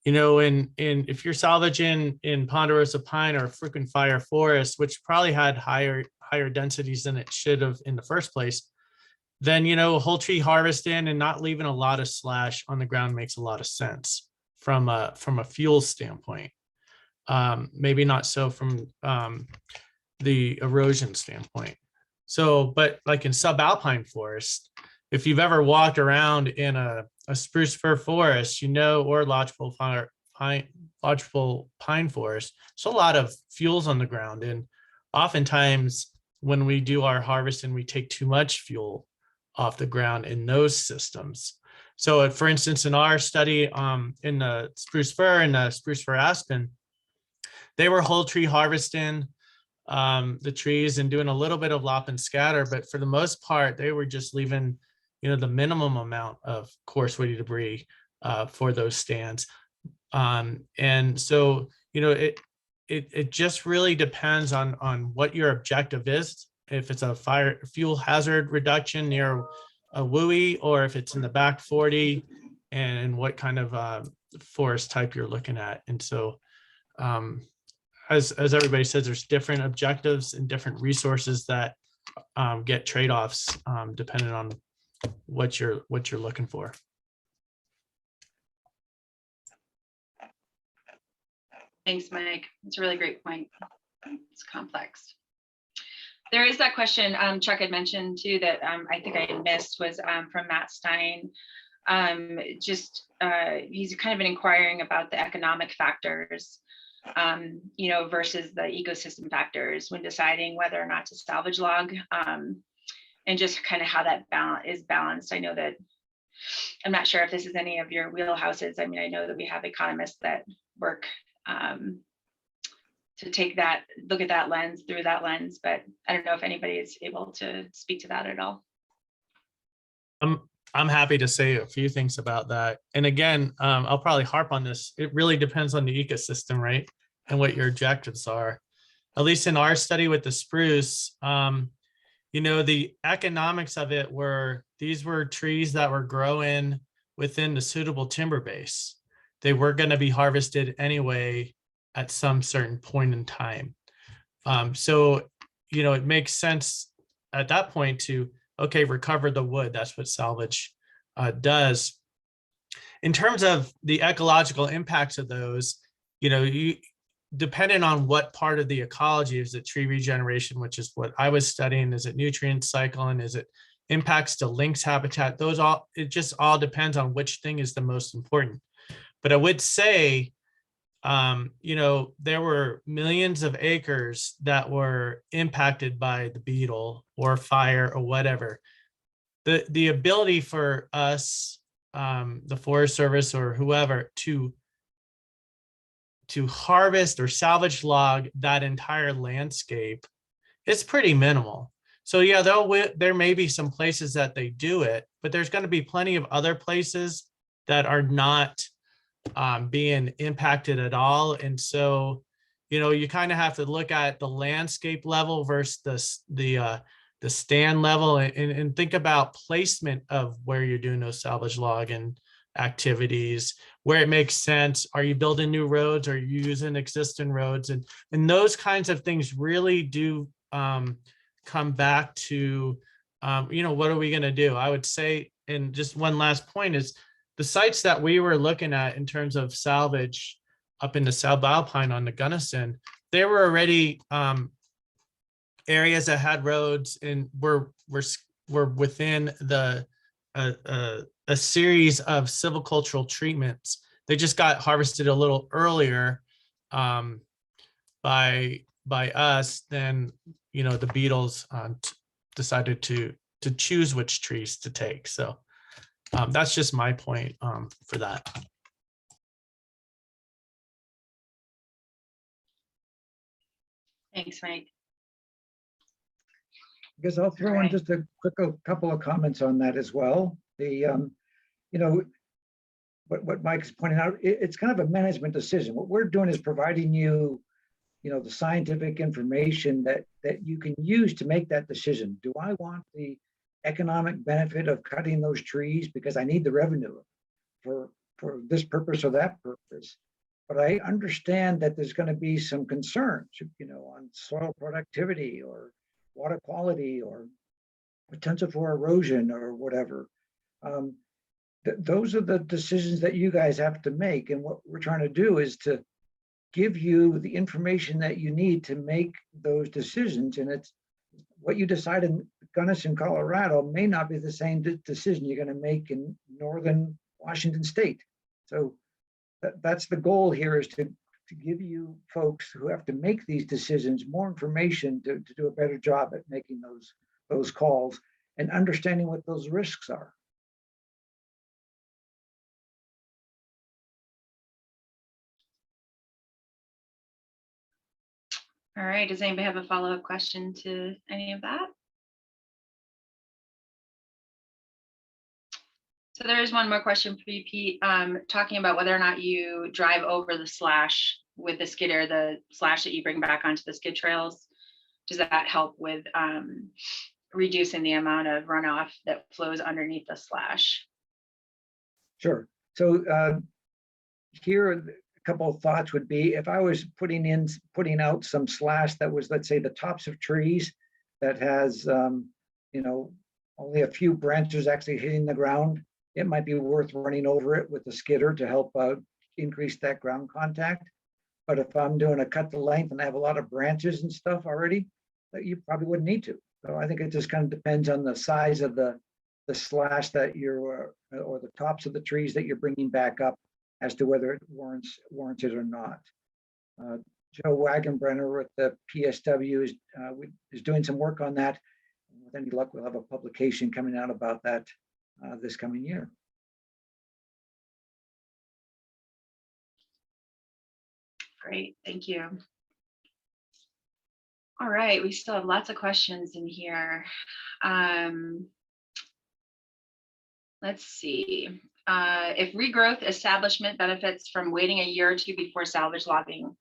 If you're salvaging in ponderosa pine or frequent fire forest, which probably had higher densities than it should have in the first place, then whole tree harvesting and not leaving a lot of slash on the ground makes a lot of sense from a fuel standpoint. Maybe not so from the erosion standpoint. So, but like in subalpine forest, if you've ever walked around in a spruce fir forest, or lodgepole pine forest, there's a lot of fuels on the ground. And oftentimes when we do our harvesting, we take too much fuel off the ground in those systems. So for instance, in our study in the spruce fir and the spruce fir aspen, they were whole tree harvesting the trees and doing a little bit of lop and scatter, but for the most part, they were just leaving, the minimum amount of coarse woody debris for those stands. And so, it just really depends on what your objective is. If it's a fuel hazard reduction near a WUI, or if it's in the back 40, and what kind of forest type you're looking at. And so, as everybody says, there's different objectives and different resources that get trade-offs depending on what you're looking for. Thanks, Mike. It's a really great point. It's complex. There is that question Chuck had mentioned too that I think I had missed, was from Matt Stein. He's kind of been inquiring about the economic factors, versus the ecosystem factors when deciding whether or not to salvage log, and just kind of how that is balanced. I know that, I'm not sure if this is any of your wheelhouses. I mean, I know that we have economists that work to look at that lens, through that lens, but I don't know if anybody is able to speak to that at all. I'm happy to say a few things about that. And again, I'll probably harp on this. It really depends on the ecosystem, right? And what your objectives are. At least in our study with the spruce, the economics of it these were trees that were growing within the suitable timber base. They were going to be harvested anyway at some certain point in time. So, it makes sense at that point to, okay, recover the wood. That's what salvage does. In terms of the ecological impacts of those, depending on what part of the ecology, is it tree regeneration, which is what I was studying, is it nutrient cycling, is it impacts to lynx habitat, it just all depends on which thing is the most important. But I would say, there were millions of acres that were impacted by the beetle or fire or whatever. The ability for us, the Forest Service or whoever, to harvest or salvage log that entire landscape, it's pretty minimal. So yeah, there may be some places that they do it, but there's going to be plenty of other places that are not being impacted at all. And so, you kind of have to look at the landscape level versus the stand level, and think about placement of where you're doing those salvage logging activities, where it makes sense. Are you building new roads? Are you using existing roads? And those kinds of things really do come back to, what are we going to do? I would say, and just one last point is, the sites that we were looking at in terms of salvage up in the Subalpine on the Gunnison, there were already areas that had roads and were within a series of silvicultural treatments. They just got harvested a little earlier by us than the beetles decided to choose which trees to take. So that's just my point for that. Thanks, Mike. I guess I'll throw in just a couple of comments on that as well. What Mike's pointing out, it's kind of a management decision. What we're doing is providing you, the scientific information that you can use to make that decision. Do I want the economic benefit of cutting those trees because I need the revenue for this purpose or that purpose? But I understand that there's going to be some concerns, on soil productivity or water quality or potential for erosion or whatever. Those are the decisions that you guys have to make. And what we're trying to do is to give you the information that you need to make those decisions. And it's what you decide in Gunnison, Colorado may not be the same decision you're going to make in northern Washington state. So that's the goal here, is to give you folks who have to make these decisions more information to do a better job at making those calls and understanding what those risks are. All right, does anybody have a follow-up question to any of that? So there is one more question for you, Pete, talking about whether or not you drive over the slash with the skidder, the slash that you bring back onto the skid trails. Does that help with reducing the amount of runoff that flows underneath the slash? Sure. So here, a couple of thoughts would be, if I was putting out some slash that was, let's say, the tops of trees that has, only a few branches actually hitting the ground, it might be worth running over it with the skidder to help increase that ground contact. But if I'm doing a cut to length and I have a lot of branches and stuff already, that you probably wouldn't need to. So I think it just kind of depends on the size of the slash that you're, or the tops of the trees that you're bringing back up, as to whether it warranted or not. Joe Wagenbrenner with the PSW is doing some work on that. With any luck, we'll have a publication coming out about that this coming year. Great, thank you. All right, we still have lots of questions in here. Let's see. If regrowth establishment benefits from waiting a year or two before salvage logging,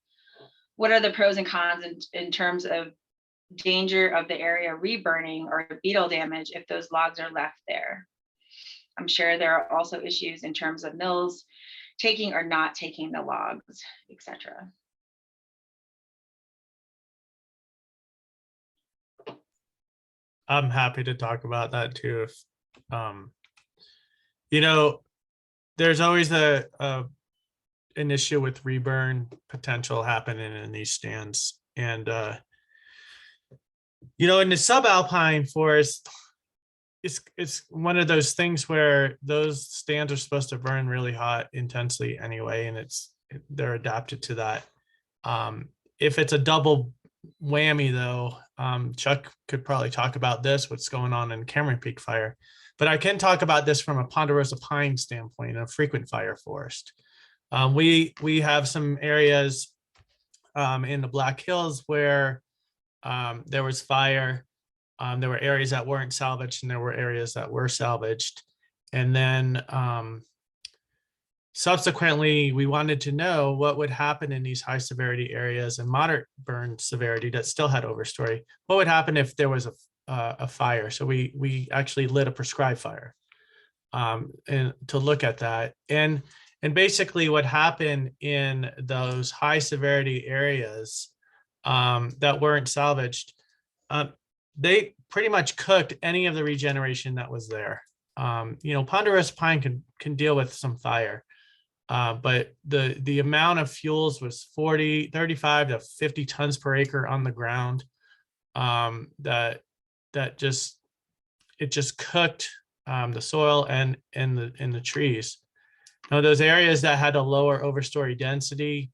what are the pros and cons in terms of danger of the area reburning or beetle damage if those logs are left there? I'm sure there are also issues in terms of mills taking or not taking the logs, etc. I'm happy to talk about that too. If there's always an an issue with reburn potential happening in these stands. And, you know, in the subalpine forest, it's one of those things where those stands are supposed to burn really hot intensely anyway, and they're adapted to that. If it's a double whammy though, Chuck could probably talk about this, what's going on in Cameron Peak fire, but I can talk about this from a ponderosa pine standpoint, a frequent fire forest. We have some areas in the Black Hills where there was fire. There were areas that weren't salvaged and there were areas that were salvaged. And then subsequently, we wanted to know what would happen in these high severity areas and moderate burn severity that still had overstory. What would happen if there was a fire? So we actually lit a prescribed fire and to look at that. And basically what happened in those high severity areas that weren't salvaged, they pretty much cooked any of the regeneration that was there. You know, ponderosa pine can deal with some fire. But the amount of fuels was 35 to 50 tons per acre on the ground. That just cooked the soil and the trees. Now those areas that had a lower overstory density,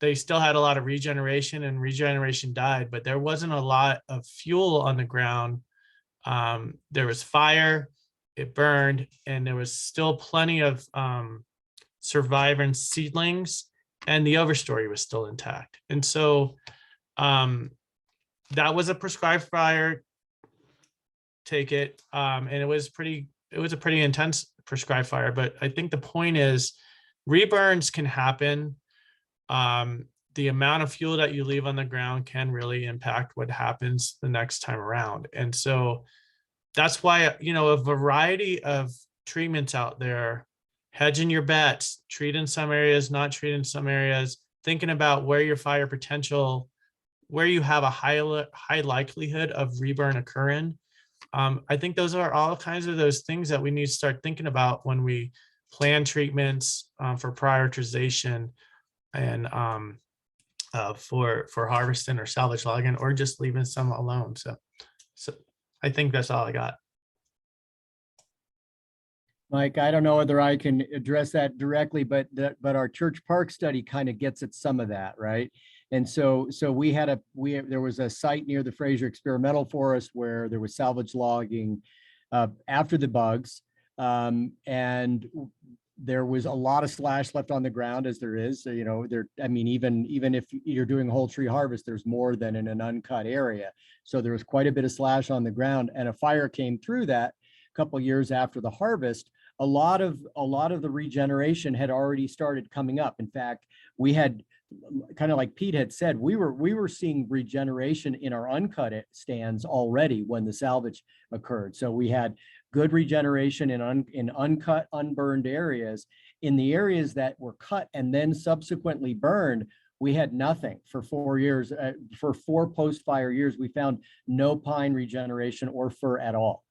they still had a lot of regeneration, and regeneration died, but there wasn't a lot of fuel on the ground. There was fire. It burned, and there was still plenty of surviving seedlings, and the overstory was still intact. And so that was a prescribed fire. Take it, and it was a pretty intense prescribed fire. But I think the point is, reburns can happen. The amount of fuel that you leave on the ground can really impact what happens the next time around. And so that's why, you know, a variety of treatments out there, hedging your bets, treat in some areas, not treat in some areas, thinking about where your fire potential, where you have a high likelihood of reburn occurring. I think those are all kinds of those things that we need to start thinking about when we plan treatments for prioritization and for harvesting or salvage logging, or just leaving some alone. So I think that's all I got. Mike, I don't know whether I can address that directly, but our church park study kind of gets at some of that, right? And so there was a site near the Fraser Experimental Forest where there was salvage logging after the bugs, and there was a lot of slash left on the ground, as there is. So, you know, I mean, even if you're doing whole tree harvest, there's more than in an uncut area. So there was quite a bit of slash on the ground, and a fire came through that a couple of years after the harvest. A lot of the regeneration had already started coming up. In fact, we had, kind of like Pete had said, we were seeing regeneration in our uncut stands already when the salvage occurred. So we had good regeneration in uncut, unburned areas. In the areas that were cut and then subsequently burned, we had nothing for 4 years. For 4 post-fire years, we found no pine regeneration or fir at all,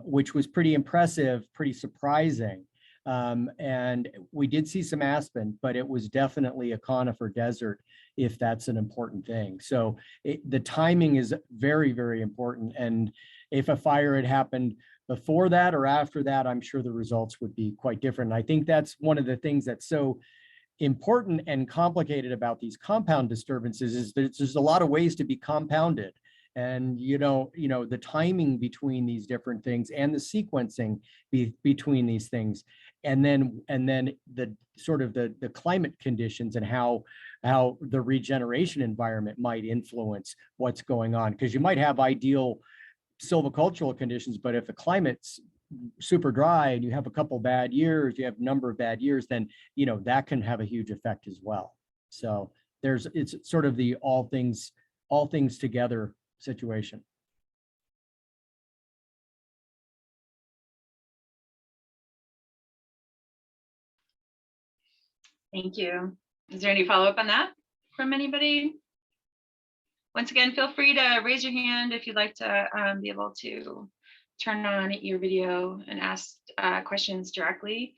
which was pretty impressive, pretty surprising. And we did see some aspen, but it was definitely a conifer desert, if that's an important thing. So the timing is very, very important. And if a fire had happened before that or after that, I'm sure the results would be quite different. And I think that's one of the things that's so important and complicated about these compound disturbances is that there's a lot of ways to be compounded. And you know, the timing between these different things and the sequencing between these things, and then the sort of the climate conditions and how the regeneration environment might influence what's going on. Because you might have ideal silvicultural conditions, but if the climate's super dry and you have a couple bad years, you have a number of bad years, then you know that can have a huge effect as well. So it's sort of the all things together situation. Thank you. Is there any follow-up on that from anybody? Once again, feel free to raise your hand if you'd like to be able to turn on your video and ask questions directly.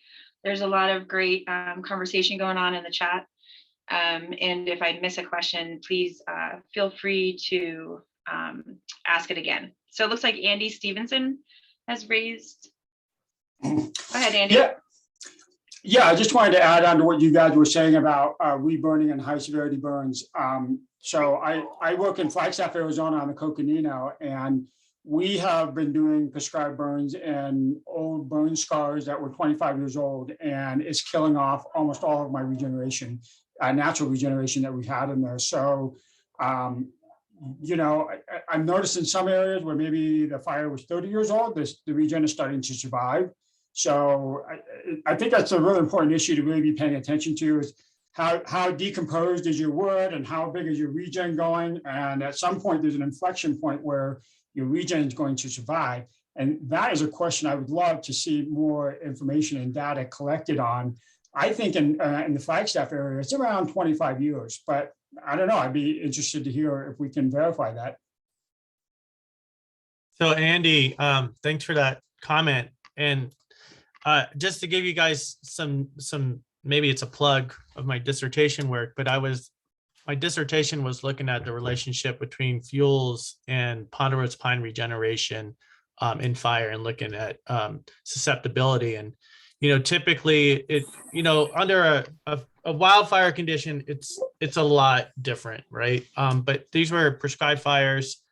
There's a lot of great conversation going on in the chat. And if I miss a question, please feel free to ask it again. So it looks like Andy Stevenson has raised. Go ahead, Andy. Yeah, I just wanted to add on to what you guys were saying about reburning and high severity burns. So I work in Flagstaff, Arizona on the Coconino, and we have been doing prescribed burns in old burn scars that were 25 years old, and it's killing off almost all of my regeneration, natural regeneration that we had in there. So, you know, I've noticed in some areas where maybe the fire was 30 years old, the regen is starting to survive. So I think that's a really important issue to really be paying attention to, is how decomposed is your wood and how big is your regen going. And at some point, there's an inflection point where your regen is going to survive. And that is a question I would love to see more information and data collected on. I think in the Flagstaff area, it's around 25 years, but I don't know. I'd be interested to hear if we can verify that. So Andy, thanks for that comment. And just to give you guys some, maybe it's a plug of my dissertation work, but my dissertation was looking at the relationship between fuels and ponderosa pine regeneration in fire, and looking at susceptibility. And, you know, typically under a wildfire condition, it's a lot different, right? But these were prescribed fires.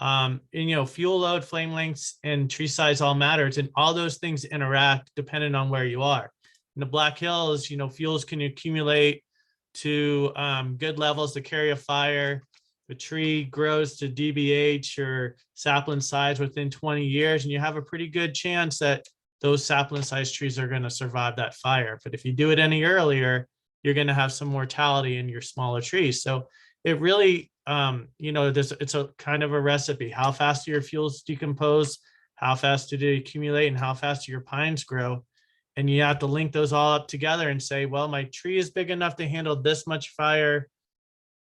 And, you know, fuel load, flame lengths, and tree size all matters, and all those things interact depending on where you are. In the Black Hills, you know, fuels can accumulate to good levels to carry a fire. The tree grows to DBH or sapling size within 20 years, and you have a pretty good chance that those sapling size trees are going to survive that fire. But if you do it any earlier, you're going to have some mortality in your smaller trees. So it really, you know, it's a kind of a recipe. How fast do your fuels decompose? How fast do they accumulate? And how fast do your pines grow? And you have to link those all up together and say, well, my tree is big enough to handle this much fire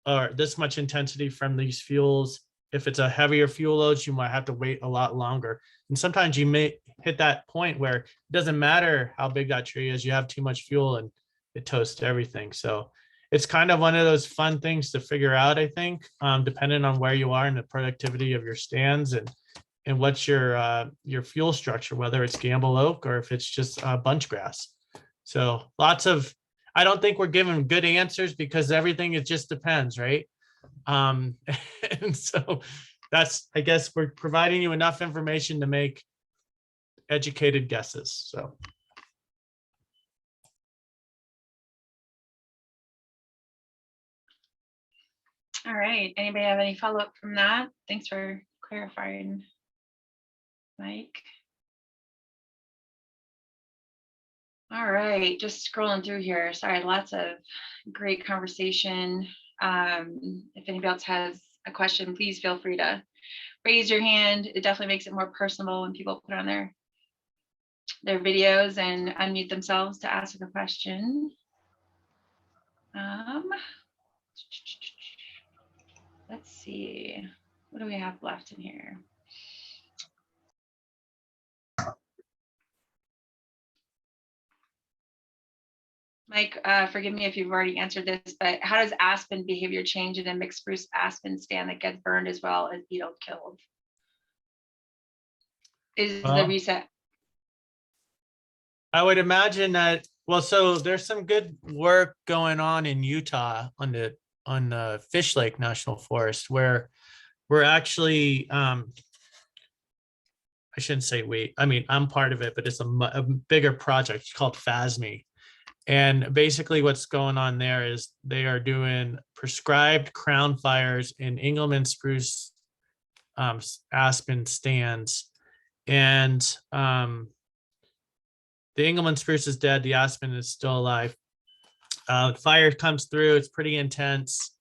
or this much intensity from these fuels. If it's a heavier fuel load, you might have to wait a lot longer. And sometimes you may hit that point where it doesn't matter how big that tree is, you have too much fuel and it toasts everything. So it's kind of one of those fun things to figure out, I think, depending on where you are and the productivity of your stands and what's your fuel structure, whether it's gamble oak or if it's just bunch grass. So I don't think we're giving good answers because everything, it just depends, right? And so I guess we're providing you enough information to make educated guesses. So. All right. Anybody have any follow-up from that? Thanks for clarifying, Mike. All right, just scrolling through here. Sorry, lots of great conversation. If anybody else has a question, please feel free to raise your hand. It definitely makes it more personal when people put on their videos and unmute themselves to ask a question. Let's see, what do we have left in here? Mike, forgive me if you've already answered this, but how does aspen behavior change in a mixed spruce aspen stand that gets burned as well as beetle killed? Is the reset? I would imagine that, well, so there's some good work going on in Utah on the Fish Lake National Forest, where we're actually, I shouldn't say I'm part of it, but it's a bigger project called FASME. And basically what's going on there is they are doing prescribed crown fires in Engelmann spruce aspen stands. And the Engelmann spruce is dead, the aspen is still alive. Fire comes through, it's pretty intense,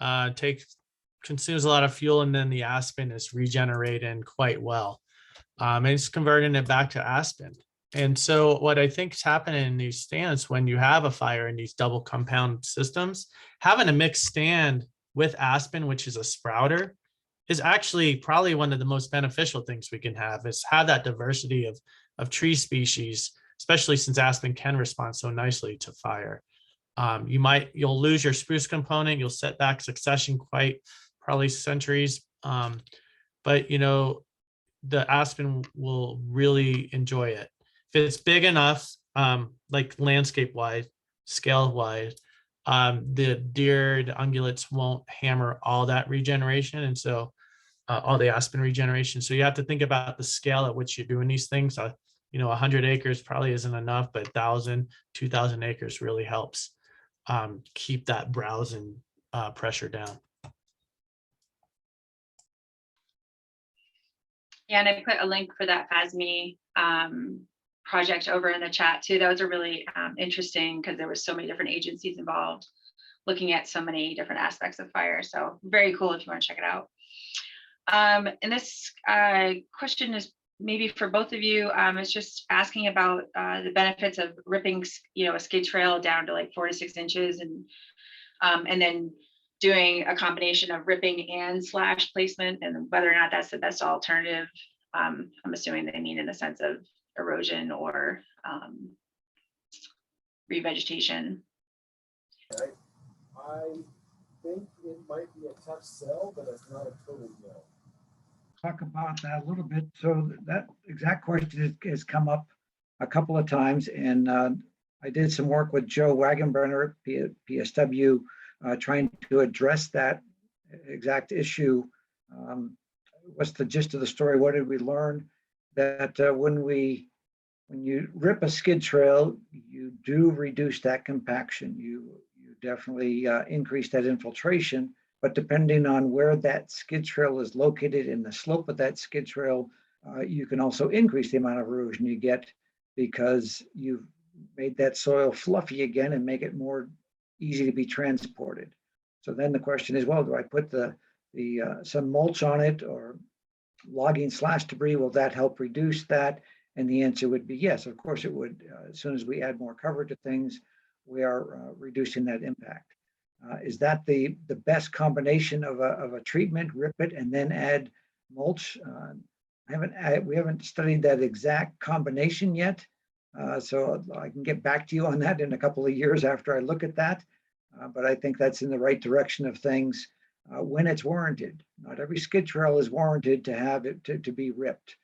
consumes a lot of fuel, and then the aspen is regenerating quite well. And it's converting it back to aspen. And so what I think is happening in these stands when you have a fire in these double compound systems, having a mixed stand with aspen, which is a sprouter, is actually probably one of the most beneficial things we can have, is have that diversity of tree species especially since aspen can respond so nicely to fire. You'll lose your spruce component, you'll set back succession quite probably centuries. But the aspen will really enjoy it. If it's big enough, like landscape wide, scale wide, the deer, the ungulates won't hammer all that regeneration. And so all the aspen regeneration. So you have to think about the scale at which you're doing these things. 100 acres probably isn't enough, but 1,000, 2,000 acres really helps keep that browsing pressure down. Yeah, and I put a link for that FASME project over in the chat too. That was a really interesting, because there were so many different agencies involved looking at so many different aspects of fire. So very cool if you want to check it out. And this question is maybe for both of you. It's just asking about the benefits of ripping, a skid trail down to like 4 to 6 inches, and then doing a combination of ripping and slash placement, and whether or not that's the best alternative. I'm assuming they mean in the sense of erosion or revegetation. I think it might be a tough sell, but it's not a total no. Talk about that a little bit. So that exact question has come up a couple of times, and I did some work with Joe Wagenbrenner at PSW, trying to address that exact issue. What's the gist of the story? What did we learn? That when you rip a skid trail, you do reduce that compaction. You definitely increase that infiltration, but depending on where that skid trail is located in the slope of that skid trail, you can also increase the amount of erosion you get, because you've made that soil fluffy again and make it more easy to be transported. So then the question is, well, do I put some mulch on it or logging slash debris? Will that help reduce that? And the answer would be yes, of course it would. As soon as we add more cover to things, we are reducing that impact. Is that the best combination of a treatment, rip it and then add mulch? We haven't studied that exact combination yet. So I can get back to you on that in a couple of years after I look at that. But I think that's in the right direction of things when it's warranted. Not every skid trail is warranted to have it to be ripped,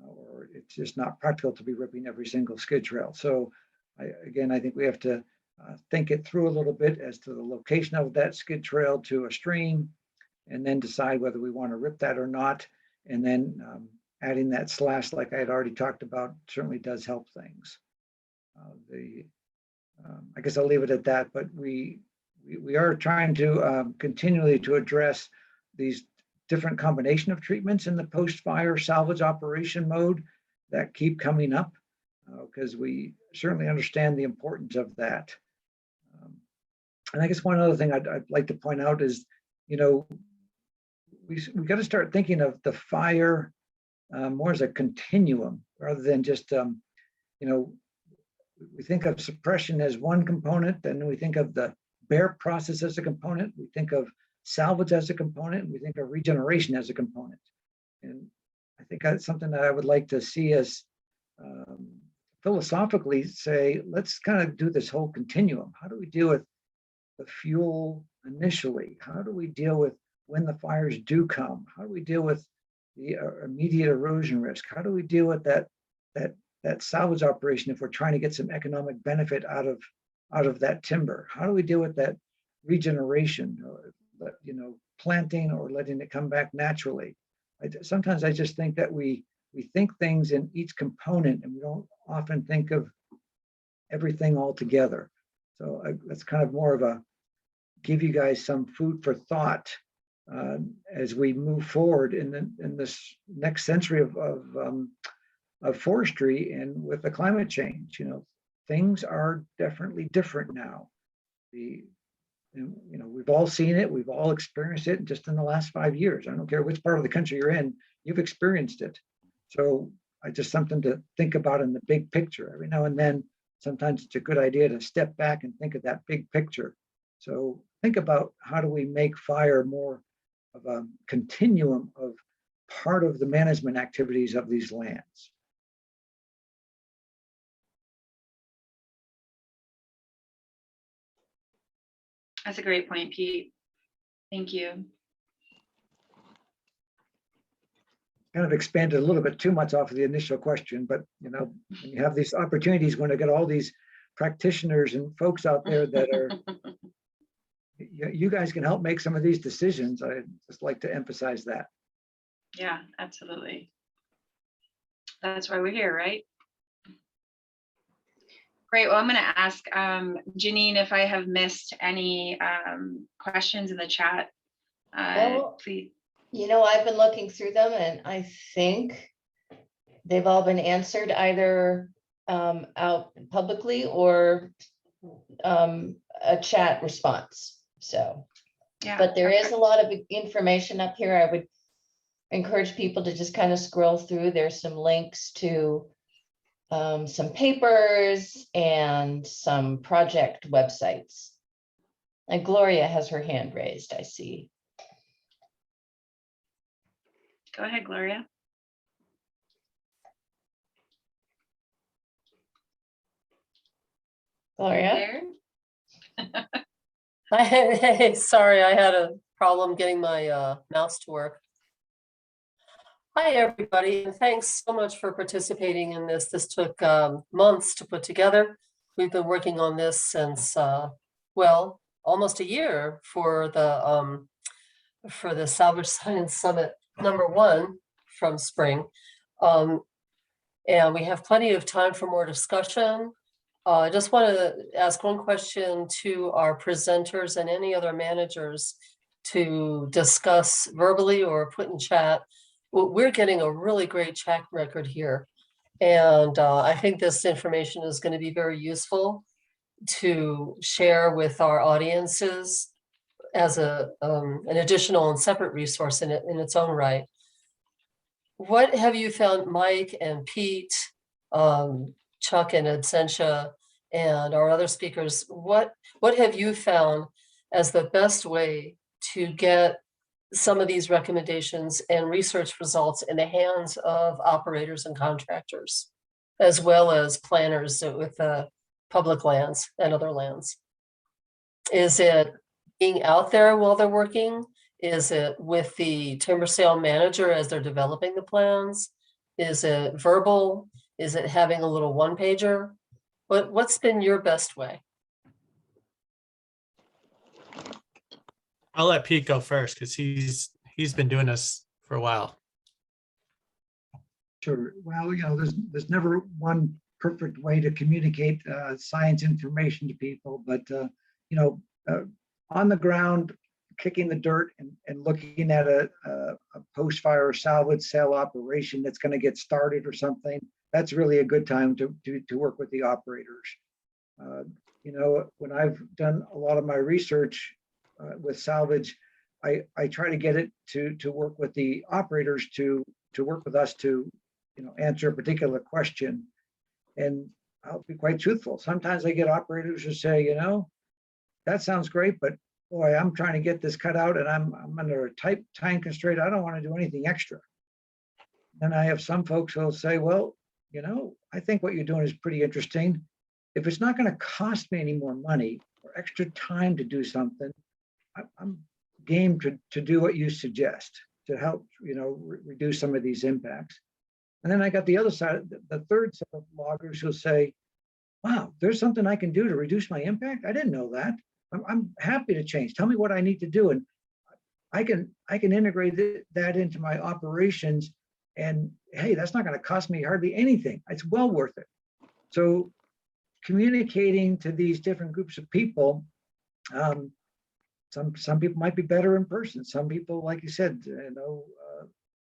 or it's just not practical to be ripping every single skid trail. So I think we have to think it through a little bit as to the location of that skid trail to a stream, and then decide whether we want to rip that or not. And then adding that slash, like I had already talked about, certainly does help things. I guess I'll leave it at that, but we are trying to continually to address these different combination of treatments in the post-fire salvage operation mode that keep coming up, because we certainly understand the importance of that. And I guess one other thing I'd like to point out is, we got to start thinking of the fire more as a continuum rather than just, we think of suppression as one component, then we think of the bear process as a component, we think of salvage as a component, and we think of regeneration as a component. And I think that's something that I would like to see us philosophically say, let's kind of do this whole continuum. How do we deal with the fuel initially? How do we deal with when the fires do come? How do we deal with the immediate erosion risk? How do we deal with that salvage operation if we're trying to get some economic benefit out of that timber? How do we deal with that regeneration, planting or letting it come back naturally? Sometimes I just think that we think things in each component, and we don't often think of everything all together. So that's kind of more of a give you guys some food for thought as we move forward in this next century of forestry and with the climate change. Things are definitely different now. We've all seen it, we've all experienced it just in the last 5 years. I don't care which part of the country you're in, you've experienced it. So just something to think about in the big picture. Every now and then, sometimes it's a good idea to step back and think of that big picture. So think about how do we make fire more of a continuum of part of the management activities of these lands. That's a great point, Pete. Thank you. Kind of expanded a little bit too much off of the initial question, but you know, when you have these opportunities, when I get all these practitioners and folks out there that are, you guys can help make some of these decisions. I just like to emphasize that. Yeah, absolutely. That's why we're here, right? Great. Well, I'm going to ask Janine if I have missed any questions in the chat. Well, Please. You know, I've been looking through them and I think they've all been answered either out publicly or a chat response. So, Yeah. but there is perfect. a lot of information up here. I would encourage people to just kind of scroll through. There's some links to some papers and some project websites. And Gloria has her hand raised, I see. Go ahead, Gloria. Gloria? Hey, sorry, I had a problem getting my mouse to work. Hi, everybody, and thanks so much for participating in this. This took months to put together. We've been working on this since, well, almost a year for the Salvage Science Summit #1 from spring. And we have plenty of time for more discussion. I just want to ask one question to our presenters and any other managers to discuss verbally or put in chat. We're getting a really great track record here. And I think this information is going to be very useful to share with our audiences as an additional and separate resource in its own right. What have you found, Mike and Pete, Chuck and Absentia, and our other speakers, what have you found as the best way to get some of these recommendations and research results in the hands of operators and contractors, as well as planners with public lands and other lands? Is it being out there while they're working? Is it with the timber sale manager as they're developing the plans? Is it verbal? Is it having a little one-pager? What's been your best way? I'll let Pete go first because he's been doing this for a while. Sure. Well, you know, there's never one perfect way to communicate science information to people, but you know, on the ground, kicking the dirt and looking at a post-fire salvage sale operation that's going to get started or something, that's really a good time to work with the operators. You know, when I've done a lot of my research with salvage, I try to get it to work with the operators to work with us to, you know, answer a particular question. And I'll be quite truthful. Sometimes I get operators who say, you know, that sounds great, but boy, I'm trying to get this cut out and I'm under a tight time constraint. I don't want to do anything extra. And I have some folks who'll say, well, you know, I think what you're doing is pretty interesting. If it's not going to cost me any more money or extra time to do something, I'm game to do what you suggest to help, you know, reduce some of these impacts. And then I got the other side, the third set of loggers who'll say, wow, there's something I can do to reduce my impact. I didn't know that. I'm happy to change. Tell me what I need to do. And I can integrate that into my operations. And hey, that's not going to cost me hardly anything. It's well worth it. So communicating to these different groups of people, some people might be better in person. Some people, like you said, you know,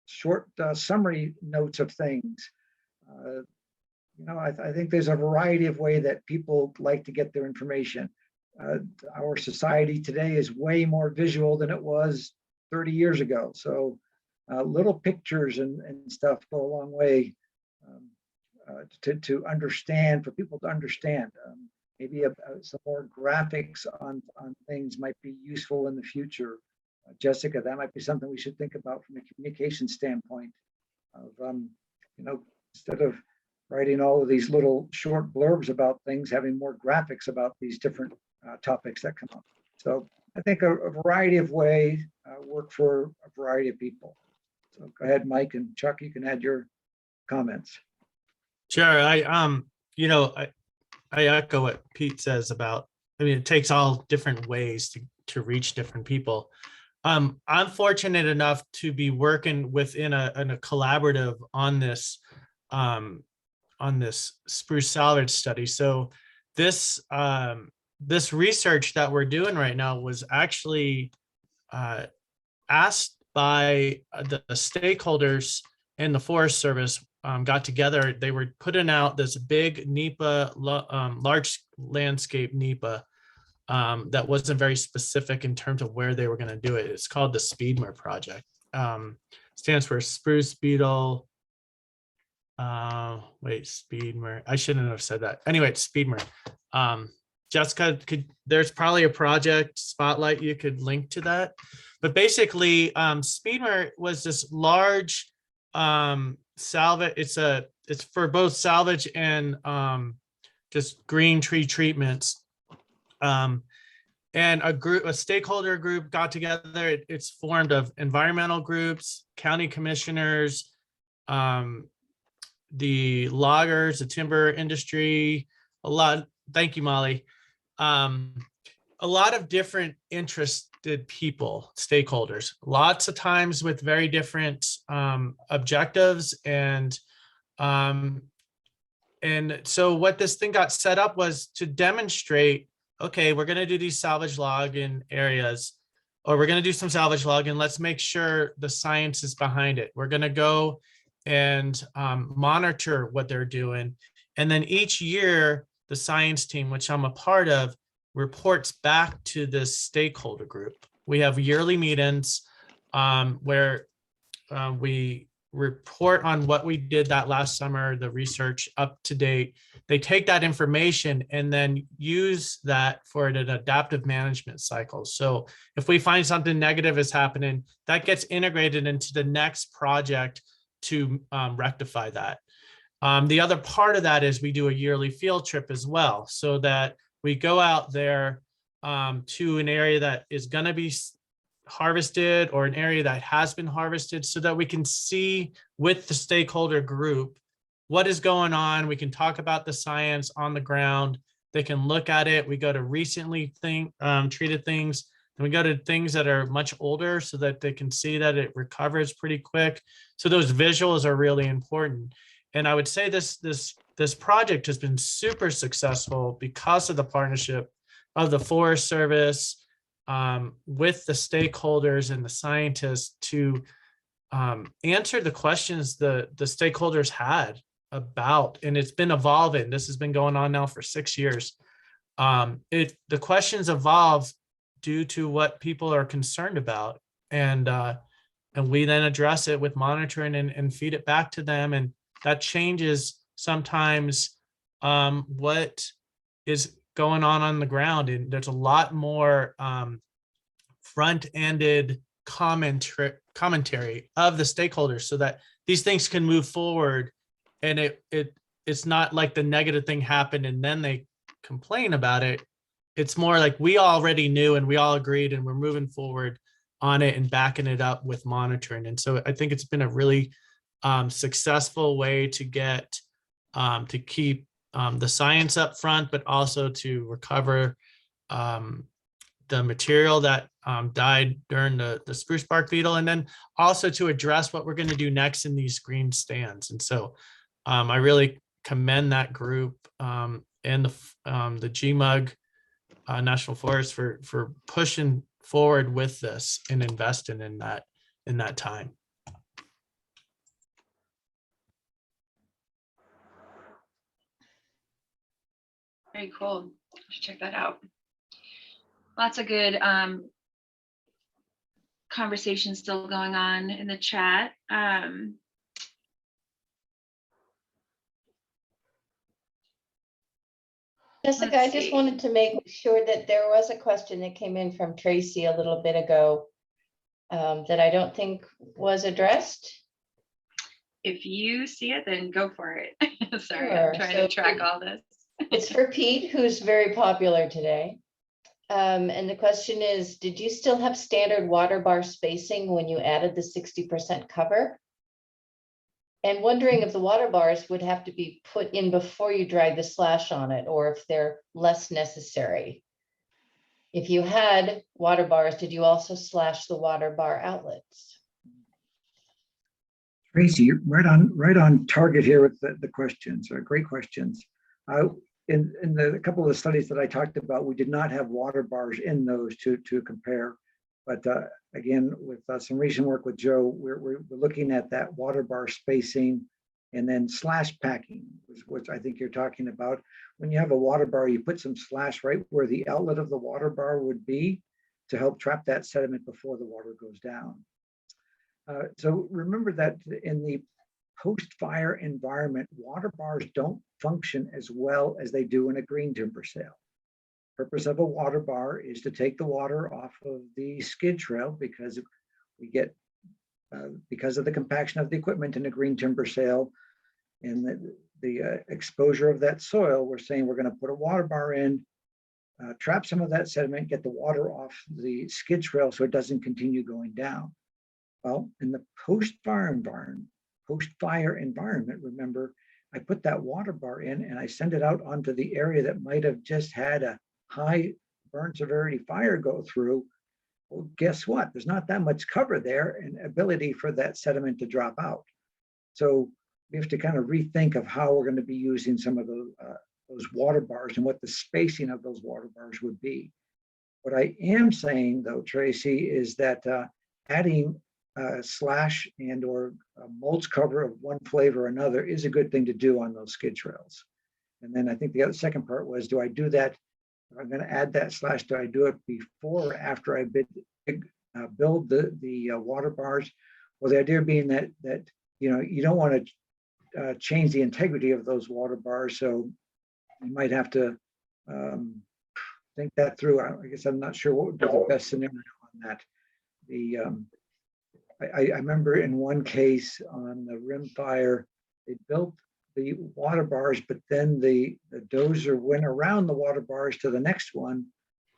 short summary notes of things. You know, I think there's a variety of ways that people like to get their information. Our society today is way more visual than it was 30 years ago. So little pictures and stuff go a long way to understand, for people to understand. Maybe some more graphics on things might be useful in the future. Jessica, that might be something we should think about from a communication standpoint of, you know, instead of writing all of these little short blurbs about things, having more graphics about these different topics that come up. So I think a variety of ways work for a variety of people. So go ahead, Mike, and Chuck, you can add your comments. Sure. I echo what Pete says about, I mean, it takes all different ways to reach different people. I'm fortunate enough to be working within a collaborative on this spruce salvage study. So this research that we're doing right now was actually asked by the stakeholders and the Forest Service. Got together. They were putting out this big NEPA, large landscape NEPA that wasn't very specific in terms of where they were going to do it. It's called the Speedmer project. Stands for spruce beetle. Speedmer. I shouldn't have said that. Anyway, it's Speedmer. Jessica, there's probably a project spotlight you could link to that. But basically, Speedmer was this large salvage. It's for both salvage and just green tree treatments. And a stakeholder group got together. It's formed of environmental groups, county commissioners, the loggers, the timber industry, thank you, Molly. A lot of different interested people, stakeholders, lots of times with very different objectives. And so what this thing got set up was to demonstrate, okay, we're going to do these salvage logging areas, or we're going to do some salvage logging. Let's make sure the science is behind it. We're going to go and monitor what they're doing. And then each year, the science team, which I'm a part of, reports back to this stakeholder group. We have yearly meetings where we report on what we did that last summer, the research up to date. They take that information and then use that for an adaptive management cycle. So if we find something negative is happening, that gets integrated into the next project to rectify that. The other part of that is we do a yearly field trip as well, so that we go out there to an area that is going to be harvested or an area that has been harvested, so that we can see with the stakeholder group what is going on. We can talk about the science on the ground. They can look at it. We go to recently treated things, and we go to things that are much older so that they can see that it recovers pretty quick. So those visuals are really important. And I would say this project has been super successful because of the partnership of the Forest Service with the stakeholders and the scientists to answer the questions the stakeholders had about, and it's been evolving. This has been going on now for 6 years. The questions evolve due to what people are concerned about, and we then address it with monitoring and feed it back to them, and that changes sometimes what is going on the ground. And there's a lot more front-ended commentary of the stakeholders so that these things can move forward. And it's not like the negative thing happened and then they complain about it. It's more like we already knew and we all agreed, and we're moving forward on it and backing it up with monitoring. And so I think it's been a really successful way to get to keep the science up front, but also to recover the material that died during the spruce bark beetle, and then also to address what we're going to do next in these green stands. And so I really commend that group and the GMUG National Forest for pushing forward with this and investing in that time. Very cool. Should check that out. Lots of good conversation still going on in the chat. Jessica, I just wanted to make sure that there was a question that came in from Tracy a little bit ago that I don't think was addressed. If you see it, then go for it. Sorry, Sure. I'm trying to track all this. It's for Pete, who's very popular today. And the question is, did you still have standard water bar spacing when you added the 60% cover? And wondering if the water bars would have to be put in before you drag the slash on it, or if they're less necessary. If you had water bars, did you also slash the water bar outlets? Tracy, you're right on target here with the questions. Great questions. In the couple of the studies that I talked about, we did not have water bars in those to compare. But again, with some recent work with Joe, we're looking at that water bar spacing and then slash packing, which I think you're talking about. When you have a water bar, you put some slash right where the outlet of the water bar would be to help trap that sediment before the water goes down. So remember that in the post-fire environment, water bars don't function as well as they do in a green timber sale. Purpose of a water bar is to take the water off of the skid trail because we get, because of the compaction of the equipment in a green timber sale and the exposure of that soil, we're saying we're going to put a water bar in, trap some of that sediment, get the water off the skid trail so it doesn't continue going down. Well, in the post-fire environment, remember, I put that water bar in and I send it out onto the area that might have just had a high burn severity fire go through. Well, guess what? There's not that much cover there and ability for that sediment to drop out. So we have to kind of rethink of how we're going to be using some of those water bars and what the spacing of those water bars would be. What I am saying though, Tracy, is that adding slash and or mulch cover of one flavor or another is a good thing to do on those skid trails. And then I think the other second part was, do I do that? If I'm going to add that slash, do I do it before or after I build the water bars? Well, the idea being that you don't want to change the integrity of those water bars, so you might have to think that through. I guess I'm not sure what would be the best scenario on that. I remember in one case on the rim fire, they built the water bars, but then the dozer went around the water bars to the next one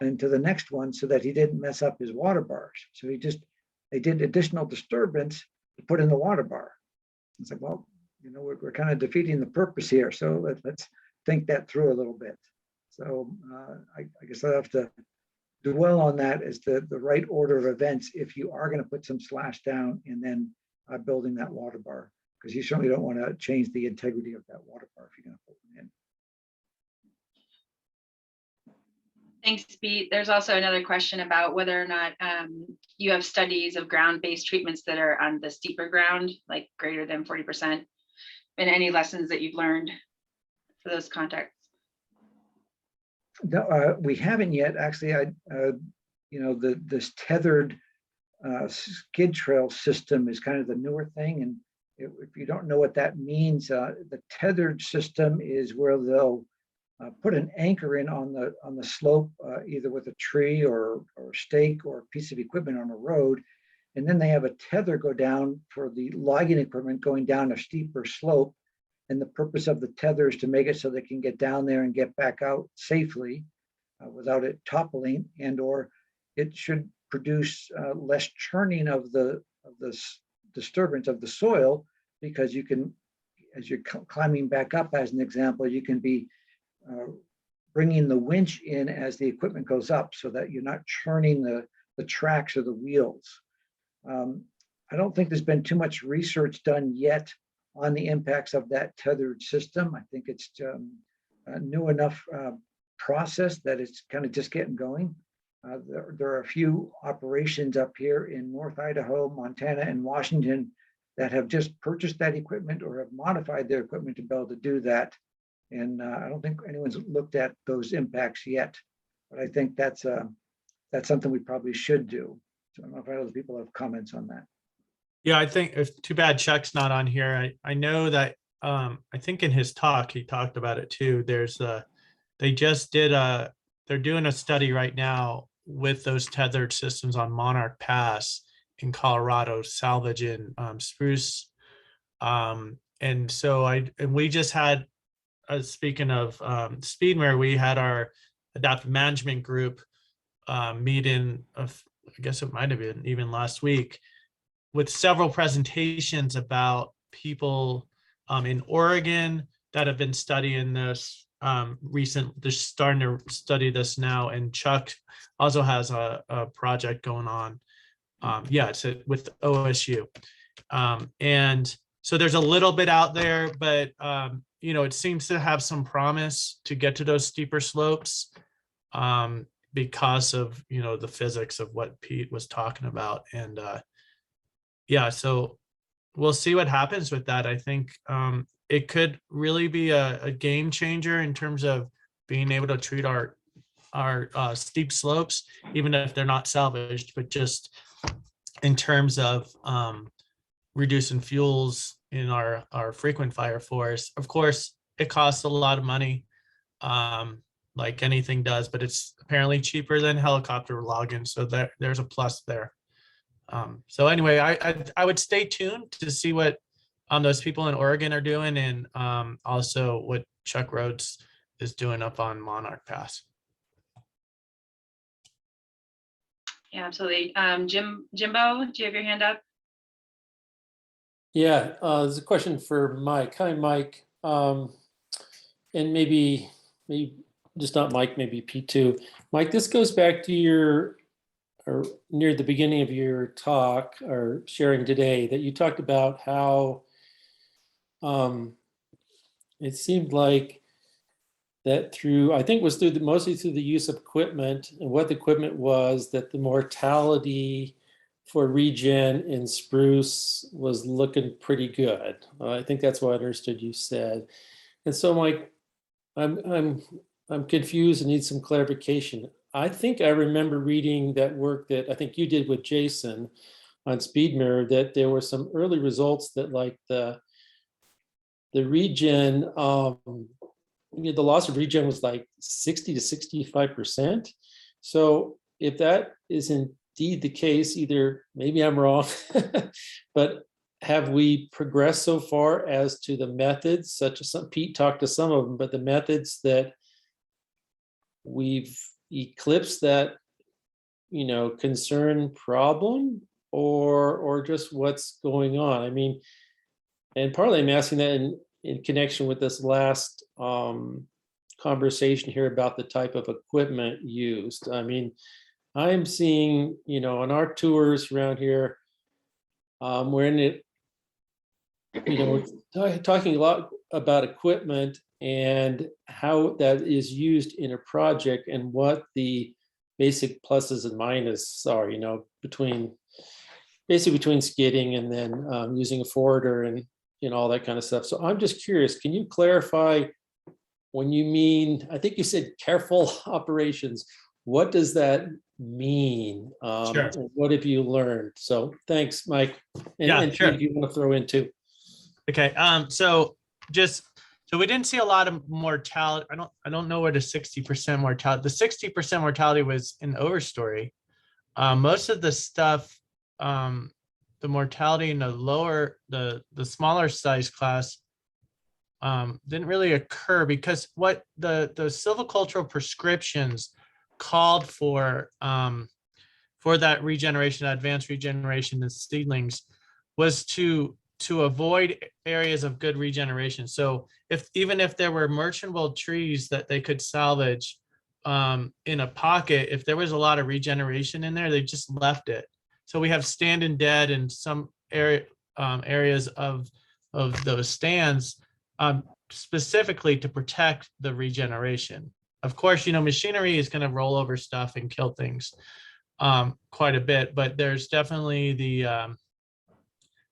and to the next one so that he didn't mess up his water bars. So they did additional disturbance to put in the water bar. It's like, well, we're kind of defeating the purpose here. So let's think that through a little bit. So I guess I'll have to dwell on that as the right order of events if you are going to put some slash down and then building that water bar, because you certainly don't want to change the integrity of that water bar if you're going to put one in. Thanks, Pete. There's also another question about whether or not you have studies of ground-based treatments that are on the steeper ground, like greater than 40%, and any lessons that you've learned for those contexts. No, we haven't yet. Actually, this tethered skid trail system is kind of the newer thing. And if you don't know what that means, the tethered system is where they'll put an anchor in on the slope, either with a tree or stake or a piece of equipment on a road. And then they have a tether go down for the logging equipment going down a steeper slope. And the purpose of the tether is to make it so they can get down there and get back out safely without it toppling, and or it should produce less churning of the disturbance of the soil, because you can, as you're climbing back up, as an example, you can be bringing the winch in as the equipment goes up so that you're not churning the tracks or the wheels. I don't think there's been too much research done yet on the impacts of that tethered system. I think it's a new enough process that it's kind of just getting going. There are a few operations up here in North Idaho, Montana, and Washington that have just purchased that equipment or have modified their equipment to be able to do that. And I don't think anyone's looked at those impacts yet, but I think that's something we probably should do. So I don't know if other people have comments on that. Yeah, I think it's too bad Chuck's not on here. I know that I think in his talk he talked about it too. They're doing a study right now with those tethered systems on Monarch Pass in Colorado, Salvage in Spruce. And we just had, speaking of Speedmare, we had our adaptive management group meeting of, I guess it might have been even last week, with several presentations about people in Oregon that have been studying this they're starting to study this now. And Chuck also has a project going on. It's with OSU. And so there's a little bit out there, but it seems to have some promise to get to those steeper slopes because of, the physics of what Pete was talking about. And so we'll see what happens with that. I think it could really be a game changer in terms of being able to treat our steep slopes, even if they're not salvaged, but just in terms of reducing fuels in our frequent fire forests. Of course, it costs a lot of money, like anything does, but it's apparently cheaper than helicopter logging. So there's a plus there. So anyway, I would stay tuned to see what those people in Oregon are doing, and also what Chuck Rhodes is doing up on Monarch Pass. Yeah, absolutely. Jimbo, do you have your hand up? Yeah, there's a question for Mike. Hi, Mike. And maybe just not Mike, maybe P2. Mike, this goes back to or near the beginning of your talk or sharing today, that you talked about how it seemed like that I think it was mostly through the use of equipment and what the equipment was, that the mortality for regen in spruce was looking pretty good. I think that's what I understood you said. And so, Mike, I'm confused and need some clarification. I think I remember reading that work that I think you did with Jason on Speed Mirror, that there were some early results that, like, the regen, the loss of regen was like 60 to 65%. So if that is indeed the case, either maybe I'm wrong, but have we progressed so far as to the methods, such as Pete talked to some of them, but the methods that we've eclipsed that, concern problem, or just what's going on? I mean, and partly I'm asking that in connection with this last conversation here about the type of equipment used. I mean, I'm seeing, on our tours around here, we're in it, we're talking a lot about equipment and how that is used in a project and what the basic pluses and minuses are, between skidding and then using a forwarder and all that kind of stuff. So I'm just curious, can you clarify when you mean, I think you said careful operations, what does that mean? Sure. What have you learned? So thanks, Mike. And sure. If you want to throw in too. Okay. So we didn't see a lot of mortality. I don't know where the 60% mortality. The 60% mortality was in overstory. Most of the stuff, the mortality in the smaller size class didn't really occur, because what the silvicultural prescriptions called for that regeneration, advanced regeneration in seedlings, was to avoid areas of good regeneration. So even if there were merchantable trees that they could salvage in a pocket, if there was a lot of regeneration in there, they just left it. So we have standing dead in some areas of those stands, specifically to protect the regeneration. Of course, machinery is going to roll over stuff and kill things quite a bit, but there's definitely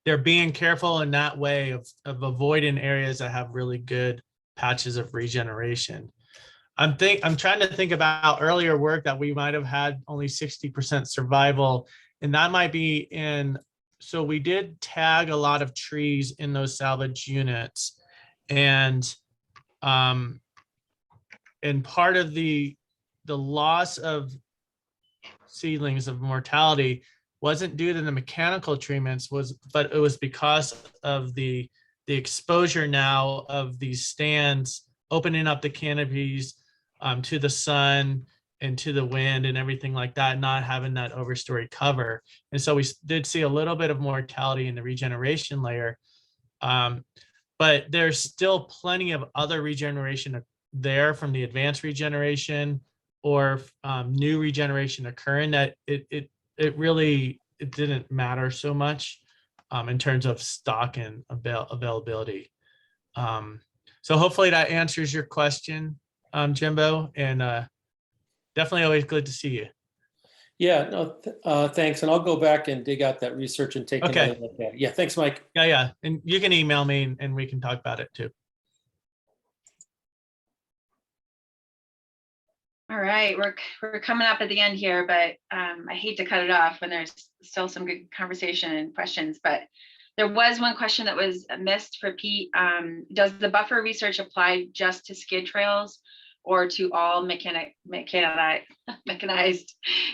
they're being careful in that way of avoiding areas that have really good patches of regeneration. I'm trying to think about earlier work that we might have had only 60% survival, and that might be so we did tag a lot of trees in those salvage units, and part of the loss of seedlings of mortality wasn't due to the mechanical treatments, but it was because of the exposure now of these stands, opening up the canopies to the sun into the wind and everything like that, not having that overstory cover. And so we did see a little bit of mortality in the regeneration layer. But there's still plenty of other regeneration there from the advanced regeneration or new regeneration occurring that it really didn't matter so much in terms of stock and availability. So hopefully that answers your question, Jimbo, and definitely always good to see you. Yeah, no, thanks. And I'll go back and dig out that research and take Okay. another look at it. Yeah, thanks, Mike. Yeah. And you can email me and we can talk about it too. All right, we're coming up at the end here, but I hate to cut it off when there's still some good conversation and questions, but there was one question that was missed for Pete. Does the buffer research apply just to skid trails or to all mechanized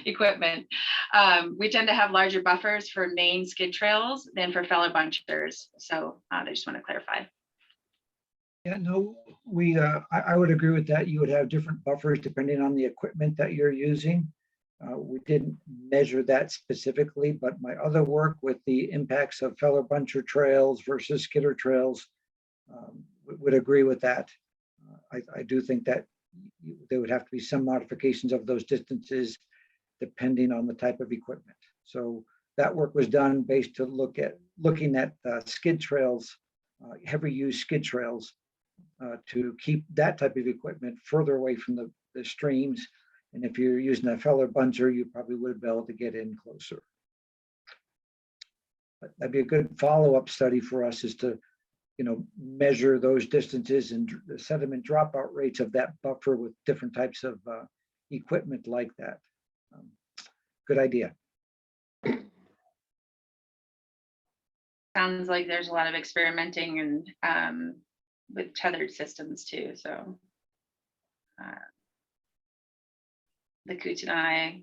equipment? We tend to have larger buffers for main skid trails than for fellow bunchers. So I just want to clarify. Yeah, no, I would agree with that. You would have different buffers depending on the equipment that you're using. We didn't measure that specifically, but my other work with the impacts of feller buncher trails versus skidder trails would agree with that. I do think that there would have to be some modifications of those distances depending on the type of equipment. So that work was done based to looking at skid trails, heavy use skid trails, to keep that type of equipment further away from the streams. And if you're using a feller buncher, you probably would be able to get in closer. But that'd be a good follow-up study for us, is to, measure those distances and the sediment dropout rates of that buffer with different types of equipment like that. Good idea. Sounds like there's a lot of experimenting and with tethered systems too. So the Kootenai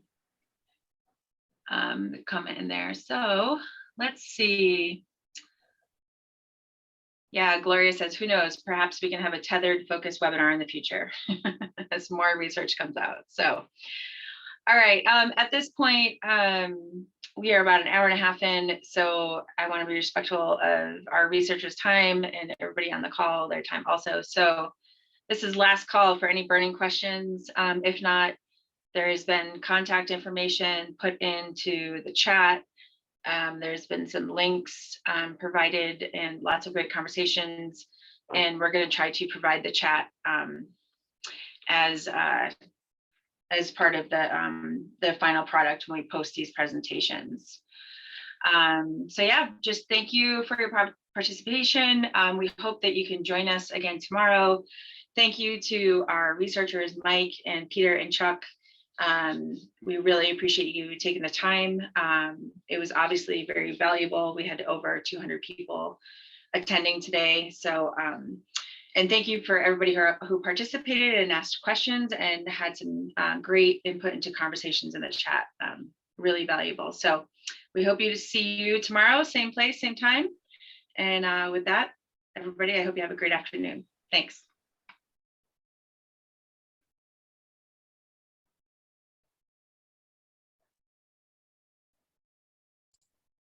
comment in there. So let's see. Yeah, Gloria says, who knows, perhaps we can have a tethered focused webinar in the future as more research comes out. So, all right, at this point, we are about an hour and a half in, so I want to be respectful of our researchers' time and everybody on the call, their time also. So this is last call for any burning questions. If not, there has been contact information put into the chat. There's been some links provided and lots of great conversations, and we're going to try to provide the chat as part of the final product when we post these presentations. So yeah, just thank you for your participation. We hope that you can join us again tomorrow. Thank you to our researchers, Mike and Peter and Chuck. We really appreciate you taking the time. It was obviously very valuable. We had over 200 people attending today. So, and thank you for everybody who participated and asked questions and had some great input into conversations in the chat. Really valuable. So we hope to see you tomorrow, same place, same time. And with that, everybody, I hope you have a great afternoon. Thanks.